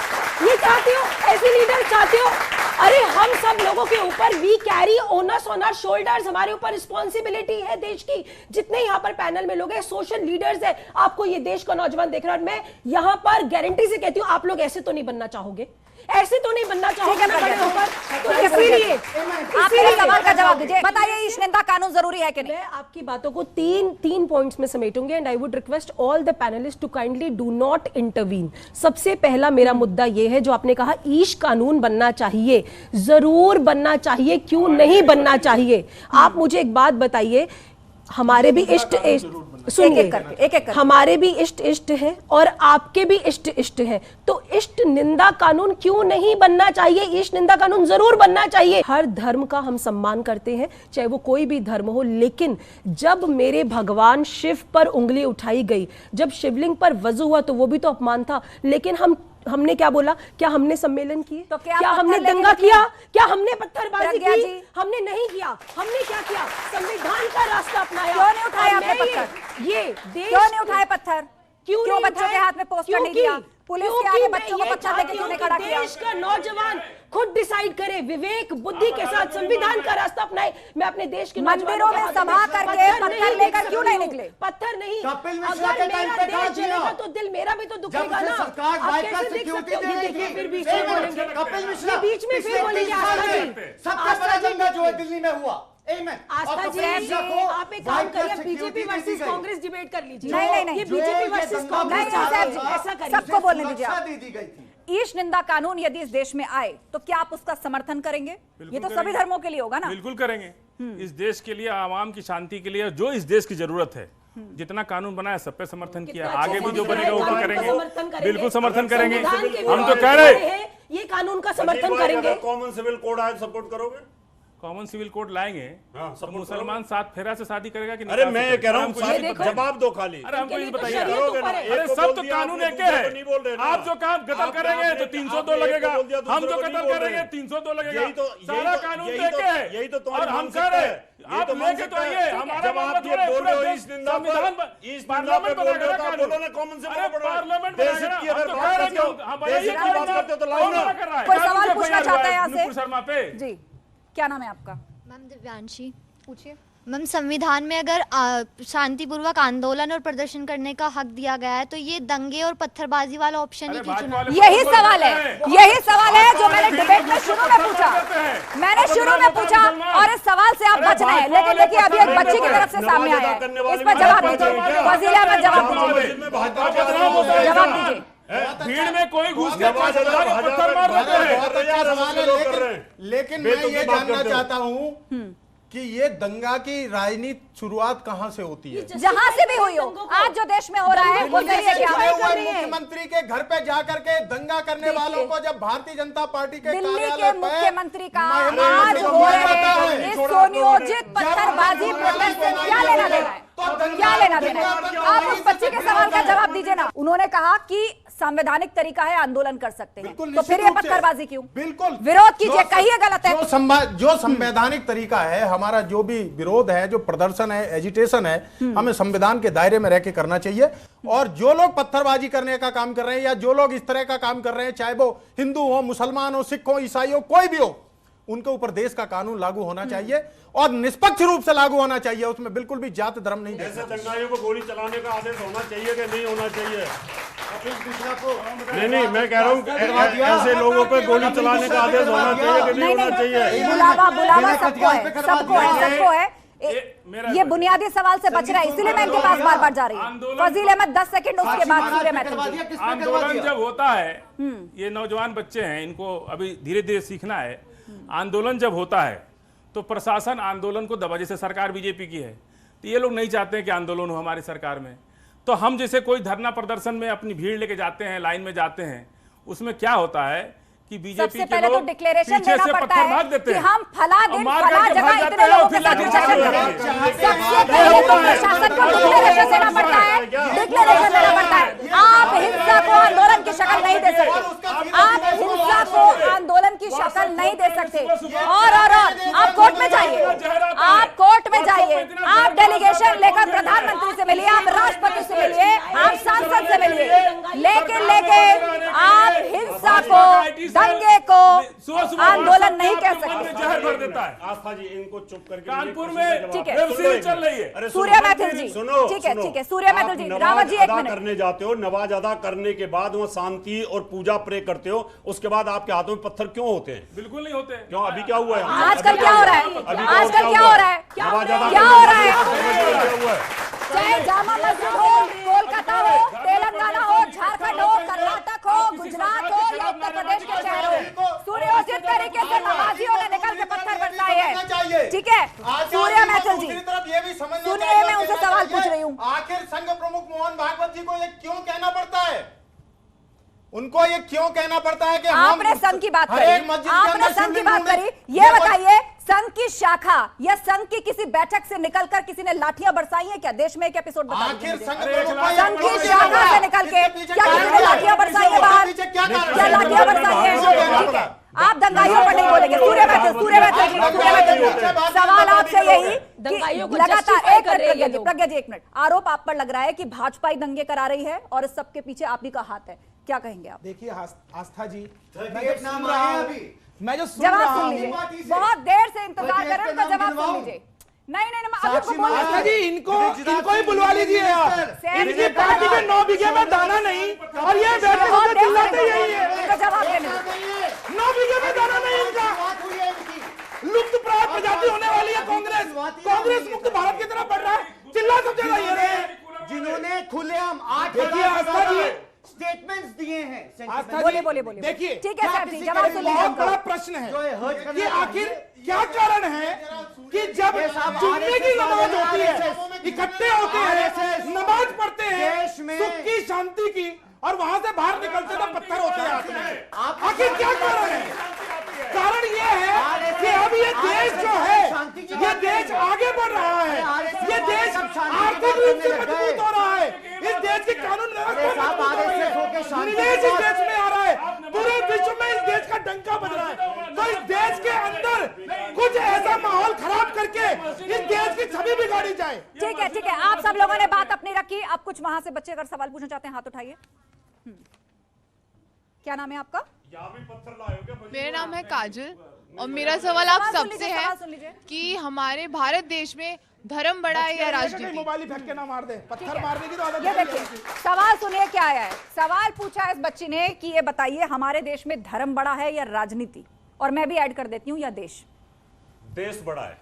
ये चाहते हो? ऐसे लीडर चाहते हो? अरे हम सब लोगों के ऊपर we carry onus on our shoulders, हमारे ऊपर रिस्पॉन्सिबिलिटी है देश की। जितने यहाँ पर पैनल में लोग हैं, सोशल लीडर्स है, आपको ये देश का नौजवान देख रहा है। और मैं यहाँ पर गारंटी से कहती हूँ, आप लोग ऐसे तो नहीं बनना चाहोगे, ऐसे तो नहीं बनना चाहोगे ना खड़े होकर। तो इसीलिए आप मेरे सवाल का जवाब दीजिए, बताइए ईश निंदा कानून जरूरी है कि नहीं? मैं आपकी बातों को तीन पॉइंट्स में समेटूंगी and I would request all the panelist to kindly do not intervene. सबसे पहला मेरा मुद्दा यह है, जो आपने कहा ईश कानून बनना चाहिए, जरूर बनना चाहिए, क्यों नहीं बनना चाहिए? आप मुझे एक बात बताइए, हमारे भी इष्ट सुनिए, हमारे भी इष्ट है और आपके भी इष्ट है, तो इष्ट निंदा कानून क्यों नहीं बनना चाहिए? ईश निंदा कानून जरूर बनना चाहिए। हर धर्म का हम सम्मान करते हैं, चाहे वो कोई भी धर्म हो, लेकिन जब मेरे भगवान शिव पर उंगली उठाई गई, जब शिवलिंग पर वजू हुआ, तो वो भी तो अपमान था। लेकिन हमने क्या बोला? क्या हमने सम्मेलन किए? तो क्या हमने दंगा किया? क्या हमने पत्थरबाजी की? हमने नहीं किया। हमने क्या किया? संविधान का रास्ता अपनाया। क्यों नहीं उठाए आपने पत्थर? ये देश क्यों नहीं उठाए पत्थर? क्यों बच्चों के हाथ में पोस्टर नहीं दिया? पुलिस के आगे बच्चों को पत्थर देके क्यों नहीं खड़ा किया? देश का नौजवान खुद डिसाइड करे, विवेक बुद्धि के साथ संविधान का रास्ता अपनाए। मैं अपने देश के मंदिरों में सभा करके पत्थर लेकर क्यों नहीं निकले? पत्थर नहीं, कपिल अगर मिश्रा के टाइम पे मेरा देश जलेगा तो दिल मेरा भी तो दुखेगा ना। सरकार आप वाइका कैसे देख सिक्योरिटी सकते हो? दे ये रही देखिए, थी। फिर बीच में बोलेंगे, कपिल मिश्रा बीच में फिर बोलेंगे। सबसे बड़ा दंगा जो है दिल्ली में हुआ, आस्था जी, आप एक काम करिए, बीजेपी वर्सेस कांग्रेस डिबेट कर लीजिए। नहीं। ये बीजेपी वर्सेस कांग्रेस ऐसा करिए। सबको बोलने दीजिए आप। ईश निंदा कानून यदि इस देश में आए तो क्या आप उसका समर्थन करेंगे? ये तो सभी धर्मों के लिए होगा ना। बिल्कुल करेंगे। इस देश के लिए, आवाम की शांति के लिए, जो इस देश की जरूरत है, जितना कानून बना है सब पे समर्थन किया। आगे भी जो बनेगा वो भी करेंगे, बिल्कुल समर्थन करेंगे। हम तो कह रहे हैं ये कानून का समर्थन करेंगे। कॉमन सिविल कोड आए सपोर्ट करोगे? कॉमन सिविल कोड लाएंगे। हाँ, तो मुसलमान 7 फेरा से शादी करेगा कि नहीं? अरे मैं कह रहा हूँ जवाब दो खाली। अरे हमको ये बताइए, अरे सब तो कानून एक है। आप जो काम कत्ल करेंगे तो 302 लगेगा, हम जो कत्ल करेंगे 302 लगेगा। सारा कानून एक है। यही तो और हम कह रहे हैं आप लेके तो आइए, हमारा जब आप ये बोल रहे हो इस निंदा पर, इस निंदा पे बोल रहे हो तो आप बोलो ना कॉमन सिविल कोड। पार्लियामेंट देशहित की अगर बात करते हो, देशहित की बात करते हो तो लाओ ना। कोई सवाल पूछना चाहता है यहाँ नुपुर शर्मा पे? जी, क्या नाम है आपका? मैम दिव्यांशी। पूछिए। मैम, संविधान में अगर शांतिपूर्वक आंदोलन और प्रदर्शन करने का हक दिया गया है तो ये दंगे और पत्थरबाजी वाला ऑप्शन ही क्यों चुना? यही सवाल है जो मैंने डिबेट में शुरू में पूछा। मैंने शुरू में पूछा और इस सवाल से आप बच रहे हैं। लेकिन देखिए अभी एक बच्ची की तरफ से सामने आया है, इस पर जवाब दीजिए। फजील अहमद जवाब दीजिए। भीड़ में कोई घुस के पत्थर मार रहे हैं। लेकिन मैं ये जानना चाहता हूँ कि ये दंगा की राजनीति शुरुआत कहाँ से होती है? जहाँ से भी हुई हो, आज जो देश में हो रहा है वो सही है क्या? मुख्यमंत्री के घर पे जाकर के दंगा करने वालों को जब भारतीय जनता पार्टी के दिल्ली के मुख्यमंत्री का आज हो रहे इस सुनियोजित पत्थरबाजी प्रोटेस्ट से क्या लेना देना है? क्या लेना देना है? आप उस बच्चे के सवाल का जवाब दीजिए ना। उन्होंने कहा कि संवैधानिक तरीका है, आंदोलन कर सकते हैं, तो फिर ये पत्थरबाजी क्यों? बिल्कुल विरोध कीजिए, कहिए गलत है। जो संवैधानिक तरीका है, हमारा जो भी विरोध है, जो प्रदर्शन है, एजिटेशन है, हमें संविधान के दायरे में रह के करना चाहिए। और जो लोग पत्थरबाजी करने का काम कर रहे हैं या जो लोग इस तरह का काम कर रहे हैं, चाहे वो हिंदू हो, मुसलमान हो, सिख हो, ईसाई हो, कोई भी हो, उनके ऊपर देश का कानून लागू होना चाहिए और निष्पक्ष रूप से लागू होना चाहिए। उसमें बिल्कुल भी जात धर्म नहीं। ऐसे दंगाइयों को गोली चलाने का आदेश होना चाहिए कि नहीं होना चाहिए? नहीं, मैं कह रहा हूँ ऐसे लोगों पर गोली चलाने का आदेश होना चाहिए कि नहीं होना चाहिए? बुलावा सबको है। ये बुनियादी सवाल से बच रहा है, इसीलिए मैं इनके पास बार बार जा रही हूँ। फजील अहमद 10 सेकंड, उसके बाद सूर्य मैथिल। आंदोलन जब होता है, ये नौजवान बच्चे हैं, इनको अभी धीरे धीरे सीखना है। आंदोलन जब होता है तो प्रशासन आंदोलन को दबा, जैसे सरकार बीजेपी की है, तो ये लोग नहीं चाहते हैं कि आंदोलन हो हमारी सरकार में। तो हम जैसे कोई धरना प्रदर्शन में अपनी भीड़ लेके जाते हैं, लाइन में जाते हैं, उसमें क्या होता है कि बीजेपी के लोग डिक्लेरेशन पीछे से पत्थर भाग देते हैं, हम फला दिन फला जगह इतने लोगों के साथ डिस्कशन करेंगे। सबसे पहले तो प्रशासन को डिक्लेरेशन देना पड़ता है, डिक्लेरेशन देना पड़ता है। आप हिंसा को आंदोलन की शक्ल नहीं दे सकते, आप हिंसा को आंदोलन की शक्ल नहीं दे सकते। और आप कोर्ट में जाइए, आप कोर्ट में जाइए, आप डेलीगेशन लेकर प्रधानमंत्री से मिलिए, आप राष्ट्रपति से मिलिए, आप सांसद से मिलिए, लेकिन आप हिंसा को, दंगे को आंदोलन नहीं कह सकते। जहर भर देता है। आस्था जी, इनको चुप करके कानपुर में ठीक है, वेब सीरीज चल रही है। सूर्य मैथिल जी, ठीक है, सूर्य मैथिल जी। रावत जी, एक मिनट। करने जाते हो, नमाज अदा करने के बाद वहाँ शांति और पूजा प्रे करते हो, उसके बाद आपके हाथों में पत्थर क्यों होते हैं? बिल्कुल नहीं होते। क्यों? अभी क्या हुआ है? आजकल क्या हो रहा है? आजकल क्या हो रहा है? क्या हो रहा है? चाहे जामा मस्जिद हो, कोलकाता हो, तेलंगाना हो, झारखंड हो, कर्नाटक हो, गुजरात हो या उत्तर प्रदेश के शहर हो, सुनियोजित तरीके से नमाजियों ने निकल के पत्थर बरसाए हैं। ठीक है, सूर्य मैथिल जी, सुनिए, मैं उनसे सवाल पूछ रही हूँ। आखिर संघ प्रमुख मोहन भागवत जी को ये क्यों कहना पड़ता है? उनको ये क्यों कहना पड़ता है कि आपने संघ की बात करी, आपने संघ की बात करी, ये बताइए संघ की शाखा या संघ की किसी बैठक से निकलकर किसी ने लाठियां बरसाई है क्या? देश में एक एपिसोड बताइए। संघ की शाखा से निकल के क्या किसी ने लाठियां बरसाई है बाहर? क्या लाठियां बरसाई है? ठीक है, आप दंगाइयों पर नहीं बोलेंगे। सूर्य मैथिल, सवाल आपसे यही कि लगातार एक प्रज्ञा जी, एक मिनट। आरोप आप पर लग रहा है कि भाजपा ही दंगे करा रही है और इस सबके पीछे आप ही का हाथ है, क्या कहेंगे आप? देखिए आस्था जी, मैं जो जवाब सुन लीजिए, बहुत देर से इंतजार कर रहे हैं, तो जवाब सुन लीजिए। नहीं, आस्था जी, इनको ही बुलवा लीजिए आप। इनकी पार्टी में 9 बीघे में दाना नहीं और ये बैठे होकर चिल्लाते यही है। जवाब देने 9 बीघे में दाना नहीं इनका। लुप्त प्राय प्रजाति होने वाली है कांग्रेस। कांग्रेस मुक्त भारत की तरफ बढ़ रहा है, चिल्ला सब ज्यादा ये रहे हैं जिन्होंने खुलेआम 8 देखिए आस्था जी स्टेटमेंट्स दिए हैं। बोले देखिए ठीक है साहब जी, जवाब सुन लीजिए बहुत उनका। बड़ा प्रश्न है कि आखिर क्या कारण है कि जब जुम्मे की नमाज होती है, इकट्ठे होते हैं, नमाज पढ़ते हैं सुख की शांति की, और वहां से बाहर निकलते तो पत्थर होते हैं हाथ में। आखिर क्या कारण है? कारण ये है कि अब ये देश जो है, ये देश आगे बढ़ रहा है, ये देश आर्थिक रूप से मजबूत हो रहा है, इस देश की कानून व्यवस्था निवेश इस देश में आ रहा है, पूरे विश्व में इस देश का डंका बज रहा है। तो इस देश के अंदर कुछ ऐसा माहौल खराब करके इस देश की छवि बिगाड़ी जाए। ठीक है, आप सब लोगों ने बात अपनी रखी। अब कुछ वहां से बच्चे अगर सवाल पूछना चाहते हैं हाथ उठाइए। क्या नाम है आपका? मेरा नाम है काजल और मेरा सवाल आप सबसे है कि हमारे भारत देश में धर्म बड़ा है या राजनीति? मोबाइल फेंक के ना मार दे, पत्थर मारने की तो आदत ये देखिए सवाल सुनिए क्या आया है। सवाल पूछा है इस बच्ची ने कि ये बताइए हमारे देश में धर्म बड़ा है या राजनीति, और मैं भी ऐड कर देती हूँ या देश। देश बड़ा है,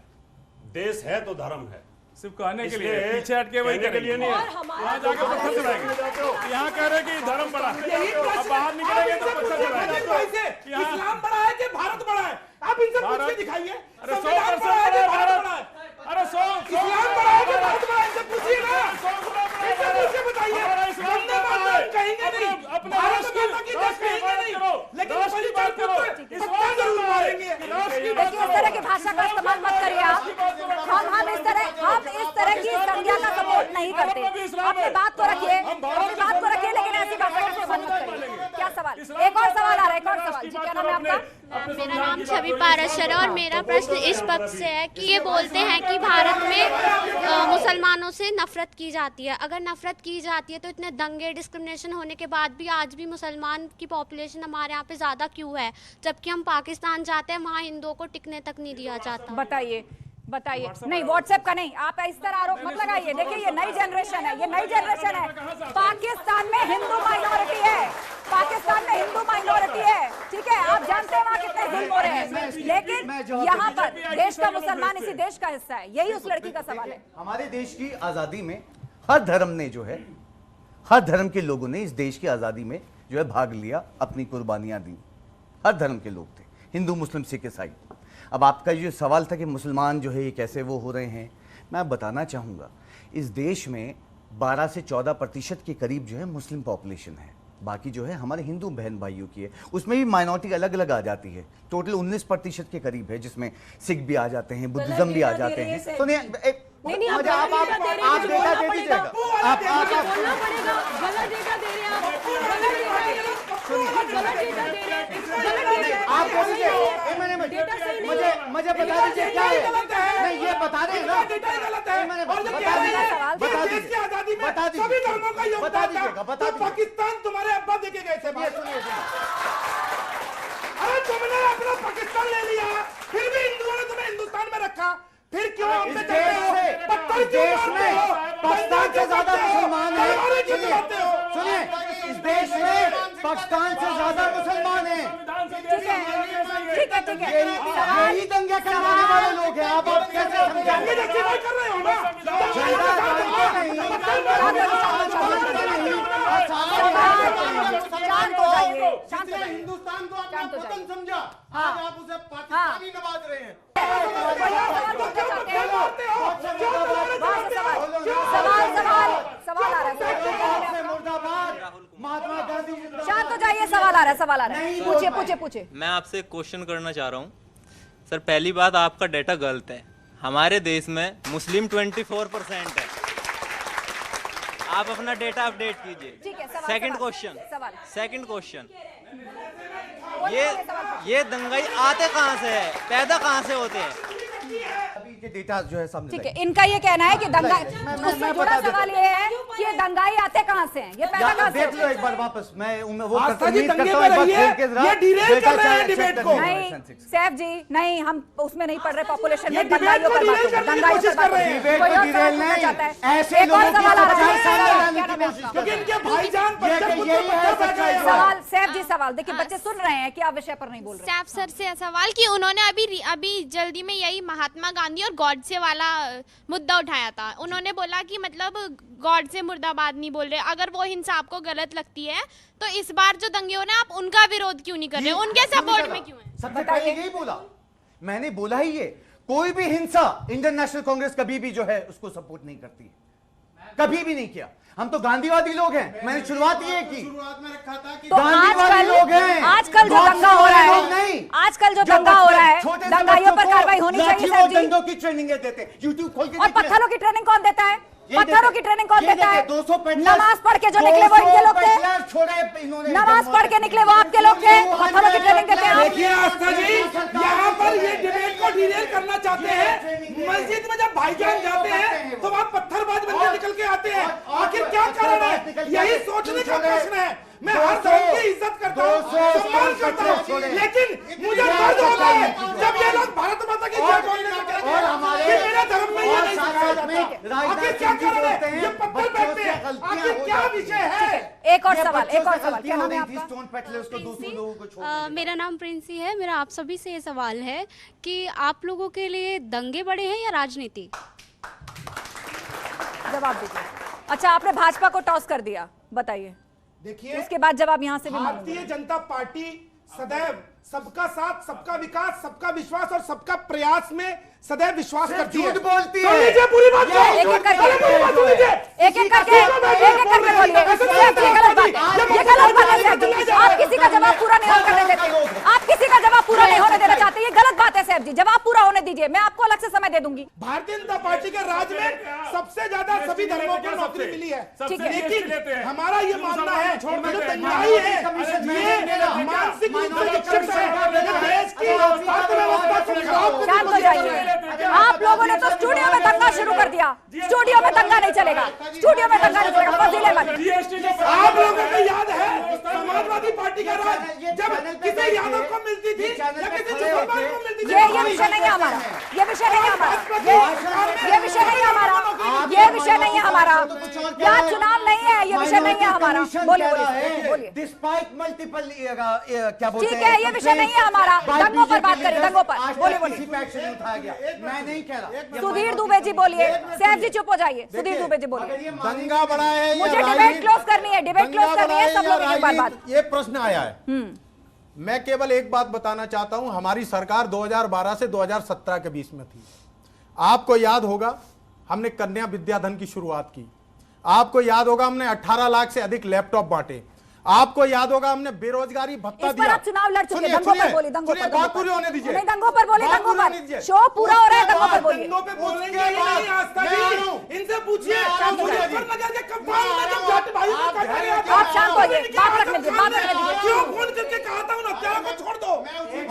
देश है तो धर्म है। सिर्फ कहने के लिए, पीछे हट के वही के लिए नहीं है। वहाँ जाके पत्थर चढ़ाएंगे। यहाँ कह रहे कि धर्म बड़ा है, अब बाहर निकलेंगे तो पत्थर चढ़ाएंगे। इस्लाम बड़ा है कि भारत बड़ा है? आप इनसे पूछ के दिखाइए। अरे 100% बड़ा है भारत। अरे 100 इस्लाम बड़ा है कि भारत बड़ा है? इनसे पूछिए ना, इनसे पूछ के बताइए। वंदे मातरम कहेंगे नहीं, भारत माता की जय कहेंगे नहीं, लेकिन पहली बात करो पत्थर जरूर मारेंगे। देखिए इस तरह की भाषा का इस्तेमाल मत करिए आप। हम इस तरह की संज्ञा का सपोर्ट नहीं करते। अपनी बात को रखिए, लेकिन ऐसी भाषा का इस्तेमाल मत करिए। क्या सवाल? एक और सवाल आ रहा है, एक और सवाल जी। क्या नाम है आपका? मेरा नाम छवि पारसर है और मेरा प्रश्न इस पक्ष से है कि ये बोलते हैं कि भारत में मुसलमानों से नफरत की जाती है। अगर नफरत की जाती है तो इतने दंगे डिस्क्रिमिनेशन होने के बाद भी आज भी मुसलमान की पॉपुलेशन हमारे यहाँ पे ज़्यादा क्यों है, जबकि हम पाकिस्तान जाते हैं वहाँ हिंदुओं को टिकने तक नहीं दिया जाता। बताइए नहीं, व्हाट्सएप का नहीं, आप इस तरह आरोप मत लगाइए। देखिए ये नई जनरेशन है, पाकिस्तान में हिंदू माइनॉरिटी है, ठीक है। आप जानते हैं वहाँ कितने जुल्म हो रहे हैं, लेकिन यहाँ पर देश का मुसलमान इसी देश का हिस्सा है। यही उस लड़की का सवाल है। हमारे देश की आजादी में हर धर्म ने जो है, हर धर्म के लोगों ने इस देश की आजादी में जो है भाग लिया, अपनी कुर्बानियां दी। हर धर्म के लोग थे, हिंदू मुस्लिम सिख ईसाई। अब आपका जो सवाल था कि मुसलमान जो है ये कैसे वो हो रहे हैं, मैं बताना चाहूँगा इस देश में 12 से 14% के करीब जो है मुस्लिम पॉपुलेशन है, बाकी जो है हमारे हिंदू बहन भाइयों की है। उसमें भी माइनॉरिटी अलग अलग आ जाती है, टोटल 19% के करीब है, जिसमें सिख भी आ जाते हैं, बुद्धिज्म भी आ जाते हैं। तो नहीं, आप डेटा दे दीजिएगा, आप मुझे बता दीजिए क्या है। नहीं ये बता दें ना, बता दीजिएगा। पाकिस्तान तुम्हारे अब्बा देके गए थे। अरे तुमने अपना पाकिस्तान ले लिया, फिर भी हिंदुओं ने तुम्हें हिंदुस्तान में रखा, फिर क्यों हमने देश में पाकिस्तान से ज्यादा मुसलमान हैं? सुनिए, इस देश में पाकिस्तान से ज्यादा मुसलमान हैं। ठीक है। यही दंगे करवाने वाले लोग हैं। आप कैसे समझेंगे? कर रहे हो ना? हिंदुस्तान को आपने वतन समझा, आज आप उसे पाकिस्तानी नवाज रहे हैं। सवाल आ रहा है। मुर्दाबाद महात्मा गांधी। शांत हो जाइए, सवाल आ रहा है। पूछिए। मैं आपसे एक क्वेश्चन करना चाह रहा हूँ सर। पहली बात, आपका डेटा गलत है। हमारे देश में मुस्लिम 24% है। आप अपना डेटा अपडेट कीजिए। सेकंड क्वेश्चन, ये दंगाई आते कहाँ से है, पैदा कहाँ से होते हैं? के डेटा जो है सामने। ठीक है, इनका ये कहना है कि दंगाई, उससे जुड़ा सवाल ये है कि ये दंगाई आते कहाँ से हैं, ये पैदा कहाँ से? देख लो एक बार वापस, मैं वो आस्था जी दंगे पे रहिए, ये डिरेल कर रहे हैं डिबेट को। नहीं सैफ जी, नहीं, हम उसमें नहीं पढ़ रहे पॉपुलेशन में, दंगाइयों पर बात कर रहे हैं। डिबेट को डिरेल नहीं, ऐसे लोगों की सच्चाई सामने लाने की कोशिश कर रहे हैं। इनके भाईजान सवाल सैफ जी, सवाल देखिए बच्चे सुन रहे हैं कि आप विषय पर नहीं बोल रहे। सैफ सर से सवाल कि उन्होंने अभी जल्दी में यही महात्मा गांधी और गॉडसे वाला मुद्दा उठाया था। उन्होंने बोला कि मतलब गॉडसे मुर्दाबाद नहीं बोल रहे, अगर वो हिंसा आपको गलत लगती है तो इस बार जो दंगे हो रहे हैं आप उनका विरोध क्यों नहीं कर रहे, उनके सपोर्ट में क्यों है? सबसे पहले यही बोला, मैंने बोला ही ये, कोई भी हिंसा इंडियन नेशनल कांग्रेस कभी भी जो है उसको सपोर्ट नहीं करती है, कभी भी नहीं किया। हम तो गांधीवादी लोग हैं, मैंने शुरुआत ये की, तो गांधीवादी लोग हैं। आजकल जो दंगा हो रहा है, आजकल जो दंगा हो रहा है, दंगाइयों पर कार्रवाई होनी चाहिए सर जी। दंगों की ट्रेनिंग देते हैं, यूट्यूब खोल के और पत्थरों की ट्रेनिंग कौन देता है? पत्थरों की ट्रेनिंग कौन देता है? 250 नमाज पढ़ के जो निकले वो इनके लोग थे, नमाज पढ़ के निकले वो आपके लोग थे, पत्थरों की ट्रेनिंग देते हैं। देखिए आस्था जी, यहाँ पर ये डिबेट को डिरेल करना चाहते हैं। मस्जिद में जब भाईजान जाते हैं तो वहाँ पत्थरबाज बनके निकल के आते हैं, आखिर क्या कारण है? यही सोचने का प्रश्न है। मैं हर धर्म की इज्जत करता हूँ, सम्मान करता हूँ, लेकिन मुझे दर्द होता है जब ये लोग भारत माता की जय बोलने में कहते हैं कि मेरे धर्म में ये नहीं सिखाया जाता। आखिर क्या कारण है? ये पत्थर बैठते हैं, आखिर क्या विषय है? एक और सवाल, क्या नाम है आपका? मेरा नाम प्रिंसी है। मेरा आप सभी से ये सवाल है कि आप लोगों के लिए दंगे बड़े हैं या राजनीति? जवाब दीजिए। अच्छा, आपने भाजपा को टॉस कर दिया, बताइए। देखिए, उसके बाद जवाब यहाँ से भी भारतीय जनता पार्टी सदैव सबका साथ, सबका विकास, सबका विश्वास और सबका प्रयास में सदैव विश्वास करती है। झूठ बोलती है। है। पूरी बात एक एक करके बोलिए, ये गलत बात है साहब जी। आप किसी का जवाब पूरा नहीं करने देते, आप किसी का जवाब पूरा नहीं होने देना चाहते, ये गलत बात है साहब जी। जवाब पूरा होने दीजिए, मैं आपको अलग से समय दे दूंगी। भारतीय जनता पार्टी के राज में सबसे ज्यादा सभी धर्मों को नौकरी मिली है, लेकिन हमारा ये मानना है जो दंगाई है ये मानसिक रूप से विक्षिप्त है, देश की अर्थव्यवस्था को खराब शांत हो जाइए। आप लोगों ने तो स्टूडियो में दंगा शुरू कर दिया, स्टूडियो में दंगा नहीं चलेगा, स्टुडियो में दंगा नहीं चलेगा। फजील अहमद, आप लोगों को याद है समाजवादी पार्टी का राज जब किसी यादव को मिलती थी या किसी मुसलमान को मिलती थी? ये विषय नहीं है हमारा, ये विषय नहीं है हमारा, ये विषय नहीं है हमारा, ये विषय नहीं है हमारा, यहाँ चुनाव नहीं है, ये विषय नहीं है हमारा। बोलिए बोलिए। डिस्पाइट मल्टीपल क्या बोलते हैं, ठीक है, ये विषय नहीं है हमारा, दंगों पर बात करिए, दंगों पर बोलिए बोलिए। उठाया गया, मैं नहीं कह रहा। सुधीर दुबे जी बोलिए, सैफ जी चुप हो जाइए, सुधीर दुबे जी बोलिए। दंगा बड़ा है, मुझे डिबेट क्लोज करनी है, डिबेट क्लोज करनी है, सब लोग एक बार बात। ये प्रश्न आया है, मैं केवल एक बात बताना चाहता हूं, हमारी सरकार 2012 से 2017 के बीच में थी। आपको याद होगा हमने कन्या विद्याधन की शुरुआत की, आपको याद होगा हमने 18 लाख से अधिक लैपटॉप बांटे, आपको याद होगा हमने बेरोजगारी भत्ता दिया। आप चुनाव लड़ चुके, दंगों पर बोलिए, दंगों पर बात पूरी होने दीजिए। नहीं, दंगों पर बोलिए, दंगों पर शो पूरा हो रहा है, दंगों पर बोलिए। दंगों पे बोलेंगे नहीं आस्था जी, इनसे पूछिए मुजफ्फरनगर के कब्बान में जब जाट भाइयों को काटा गया था, आप शांत होइए, बात रखने दीजिए, बात रखने दीजिए। क्यों फोन करके कहा था उन हत्यारों को छोड़ दो?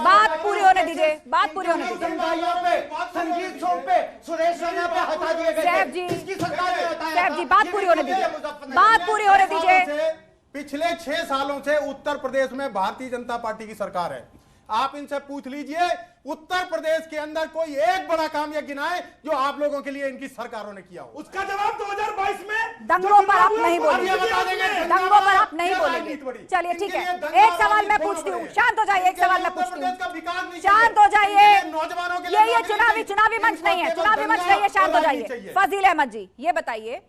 बात पूरी होने दीजिए, बात पूरी होने दीजिए। संगीत शो पे सुरेश रैना पे हटा दिए गए। सैफ जी, किसकी सरकार ने हटाया? सैफ जी, बात पूरी होने दीजिए, बात पूरी होने दीजिए। पिछले 6 सालों से उत्तर प्रदेश में भारतीय जनता पार्टी की सरकार है। आप इनसे पूछ लीजिए उत्तर प्रदेश के अंदर कोई एक बड़ा काम या गिनाए जो आप लोगों के लिए इनकी सरकारों ने किया हो। उसका जवाब 2022 में दंगों पर आप नहीं बोलेंगे, दंगों पर आप नहीं बोलेंगे। चलिए ठीक है, एक सवाल मैं पूछती हूँ, शांत हो जाइए, एक सवाल मैं पूछती हूँ, शांत हो जाइए। ये चुनावी मंच नहीं है, चुनावी मंच नहीं है, शांत हो जाइए। फजील अहमद जी, ये बताइए,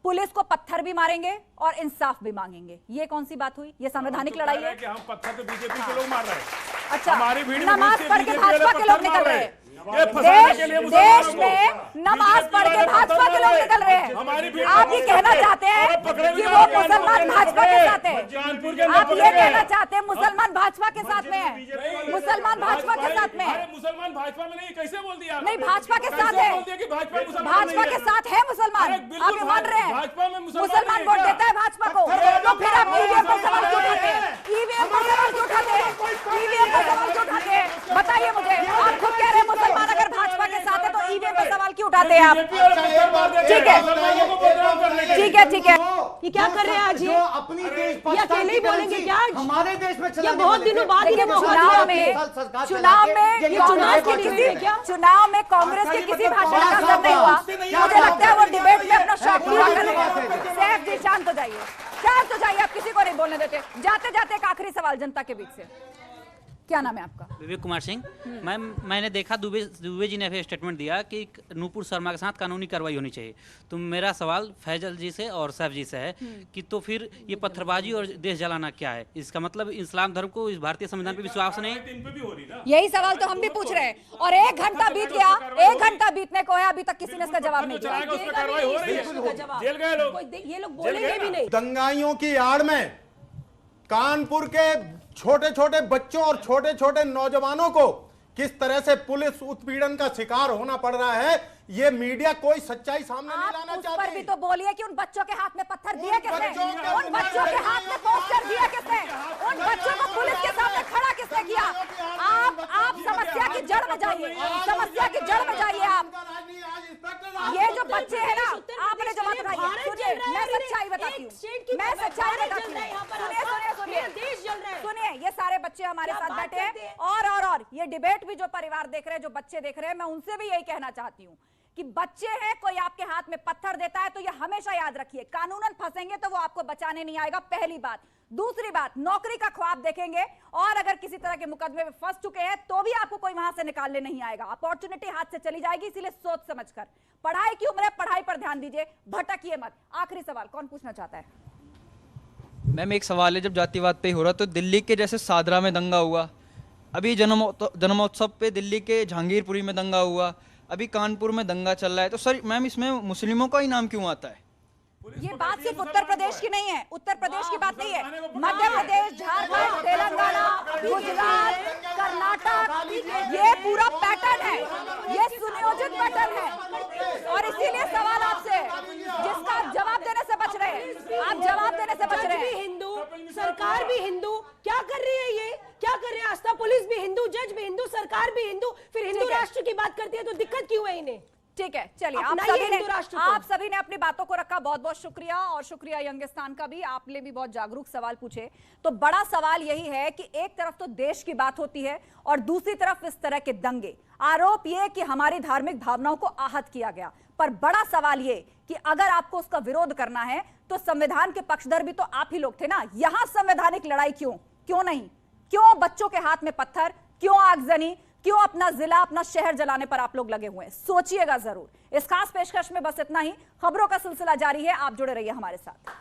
पुलिस को पत्थर भी मारेंगे और इंसाफ भी मांगेंगे, ये कौन सी बात हुई? ये संवैधानिक लड़ाई है कि हम पत्थर तो बीजेपी के लोग मार रहे हैं। अच्छा, हमारी भीड़ में नमाज पढ़ के भाजपा के लोग निकल रहे हैं, देश में नमाज पढ़ के भाजपा के लोग निकल रहे हैं। आप ये कहना चाहते हैं कि वो मुसलमान भाजपा के साथ है? आप ये कहना चाहते हैं मुसलमान भाजपा के साथ में है? मुसलमान भाजपा के साथ में है? मुसलमान भाजपा में नहीं, कैसे बोल दिया? नहीं, भाजपा के साथ है, भाजपा के साथ है मुसलमान। आप ये मान रहे हैं मुसलमान वोट देता है भाजपा को, तो फिर आप ईवीएम पर सवाल क्यों उठाते हैं? ईवीएम पर सवाल क्यों उठाते हैं? ईवीएम पर सवाल क्यों उठाते हैं? बताइए मुझे, आप खुद कह रहे हैं मुसलमान अगर भाजपा के साथ है तो ईवीएम पर सवाल क्यों उठाते हैं आप? ठीक है, ठीक है, ठीक है। ये क्या कर रहे हैं आज? ये अपनी देश ये अकेले ही बोलेंगे क्या? हमारे देश में ये बहुत दिनों बाद ही चुनाव में कांग्रेस के किसी भाषण का असर नहीं हुआ। मुझे लगता है वो डिबेट में अपना शौक पूरा कर रहे हैं। सैफ जी, शांत हो जाइए, शांत हो जाइए, आप किसी को नहीं बोलने देते। जाते जाते एक आखिरी सवाल जनता के बीच से, क्या नाम है आपका? विवेक कुमार सिंह। मैंने देखा दुबे जी ने फिर स्टेटमेंट दिया कि नूपुर शर्मा के साथ कानूनी कार्रवाई होनी चाहिए। तो मेरा सवाल फैजल जी से और सैफ जी से है कि तो फिर ये पत्थरबाजी और देश जलाना क्या है? इसका मतलब इस्लाम धर्म को, इस भारतीय संविधान पे विश्वास नहीं? यही सवाल तो हम भी पूछ रहे हैं और 1 घंटा बीत गया, 1 घंटा बीतने को है, अभी तक किसी ने इसका जवाब नहीं दिया। ये लोग बोलेंगे भी नहीं। दंगाइयों की आड़ में कानपुर के छोटे छोटे बच्चों और छोटे छोटे नौजवानों को किस तरह से पुलिस उत्पीड़न का शिकार होना पड़ रहा है, ये मीडिया कोई सच्चाई सामने नहीं लाना चाहती। पर भी तो बोलिए कि उन बच्चों के हाथ में पत्थर दिए किसने? उन बच्चों के हाथ में पोस्टर दिए किसने? उन बच्चों को पुलिस के सामने खड़ा किसने किया? आप समस्या की जड़ में जाइए, समस्या की जड़ में जाइए। आप ये जो बच्चे हैं ना, आपने जवाब उठाइए। सुनिए, मैं सच्चाई बताती हूँ, मैं सच्चाई बताती हूँ। सुनिए, ये सारे बच्चे हमारे साथ बैठे हैं और ये डिबेट भी जो परिवार देख रहे हैं, जो बच्चे देख रहे हैं, मैं उनसे भी यही कहना चाहती हूँ कि बच्चे हैं, कोई आपके हाथ में पत्थर देता है तो ये हमेशा याद रखिए, कानूनन फंसेंगे तो वो आपको बचाने नहीं आएगा, पहली बात। दूसरी बात, नौकरी का ख्वाब देखेंगे और अगर किसी तरह के मुकदमे में फंस चुके हैं तो भी आपको कोई वहां से निकालने नहीं आएगा, अपॉर्चुनिटी हाथ से चली जाएगी। इसीलिए सोच समझकर, पढ़ाई की उम्र है, पढ़ाई पर ध्यान दीजिए, भटकिए मत। आखिरी सवाल कौन पूछना चाहता है? मैम एक सवाल है, जब जातिवाद पे हो रहा तो दिल्ली के जैसे सादरा में दंगा हुआ, अभी जन्मोत्सव पे दिल्ली के जहांगीरपुरी में दंगा हुआ, अभी कानपुर में दंगा चल रहा है, तो सर मैम इसमें मुस्लिमों का ही नाम क्यों आता है? ये बात सिर्फ उत्तर प्रदेश की नहीं है, उत्तर प्रदेश की बात नहीं है, मध्य प्रदेश, झारखंड, तेलंगाना, गुजरात, कर्नाटक, ये पूरा पैटर्न है, ये सुनियोजित पैटर्न है। और इसीलिए सवाल आपसे, जिसका आप जवाब देने से बच रहे हैं, आप जवाब देने से बच रहे हैं। हिंदू, सरकार भी हिंदू, क्या कर रही है ये? क्या कर रहे हैं? आस्था पुलिस भी हिंदू, जज भी हिंदू, सरकार भी हिंदू, फिर हिंदू राष्ट्र की बात करती है तो दिक्कत क्यों है इन्हें? ठीक है, चलिए, आप सभी ने अपनी बातों को रखा, बहुत बहुत शुक्रिया। और शुक्रिया यंगिस्तान का भी, आपने भी बहुत जागरूक सवाल पूछे। तो बड़ा सवाल यही है कि एक तरफ तो देश की बात होती है और दूसरी तरफ इस तरह के दंगे, आरोप ये कि हमारी धार्मिक भावनाओं को आहत किया गया। पर बड़ा सवाल ये कि अगर आपको उसका विरोध करना है तो संविधान के पक्षधर भी तो आप ही लोग थे ना। यहां संवैधानिक लड़ाई क्यों नहीं? क्यों बच्चों के हाथ में पत्थर, क्यों आगजनी, क्यों अपना जिला, अपना शहर जलाने पर आप लोग लगे हुए हैं? सोचिएगा जरूर। इस खास पेशकश में बस इतना ही। खबरों का सिलसिला जारी है, आप जुड़े रहिए हमारे साथ।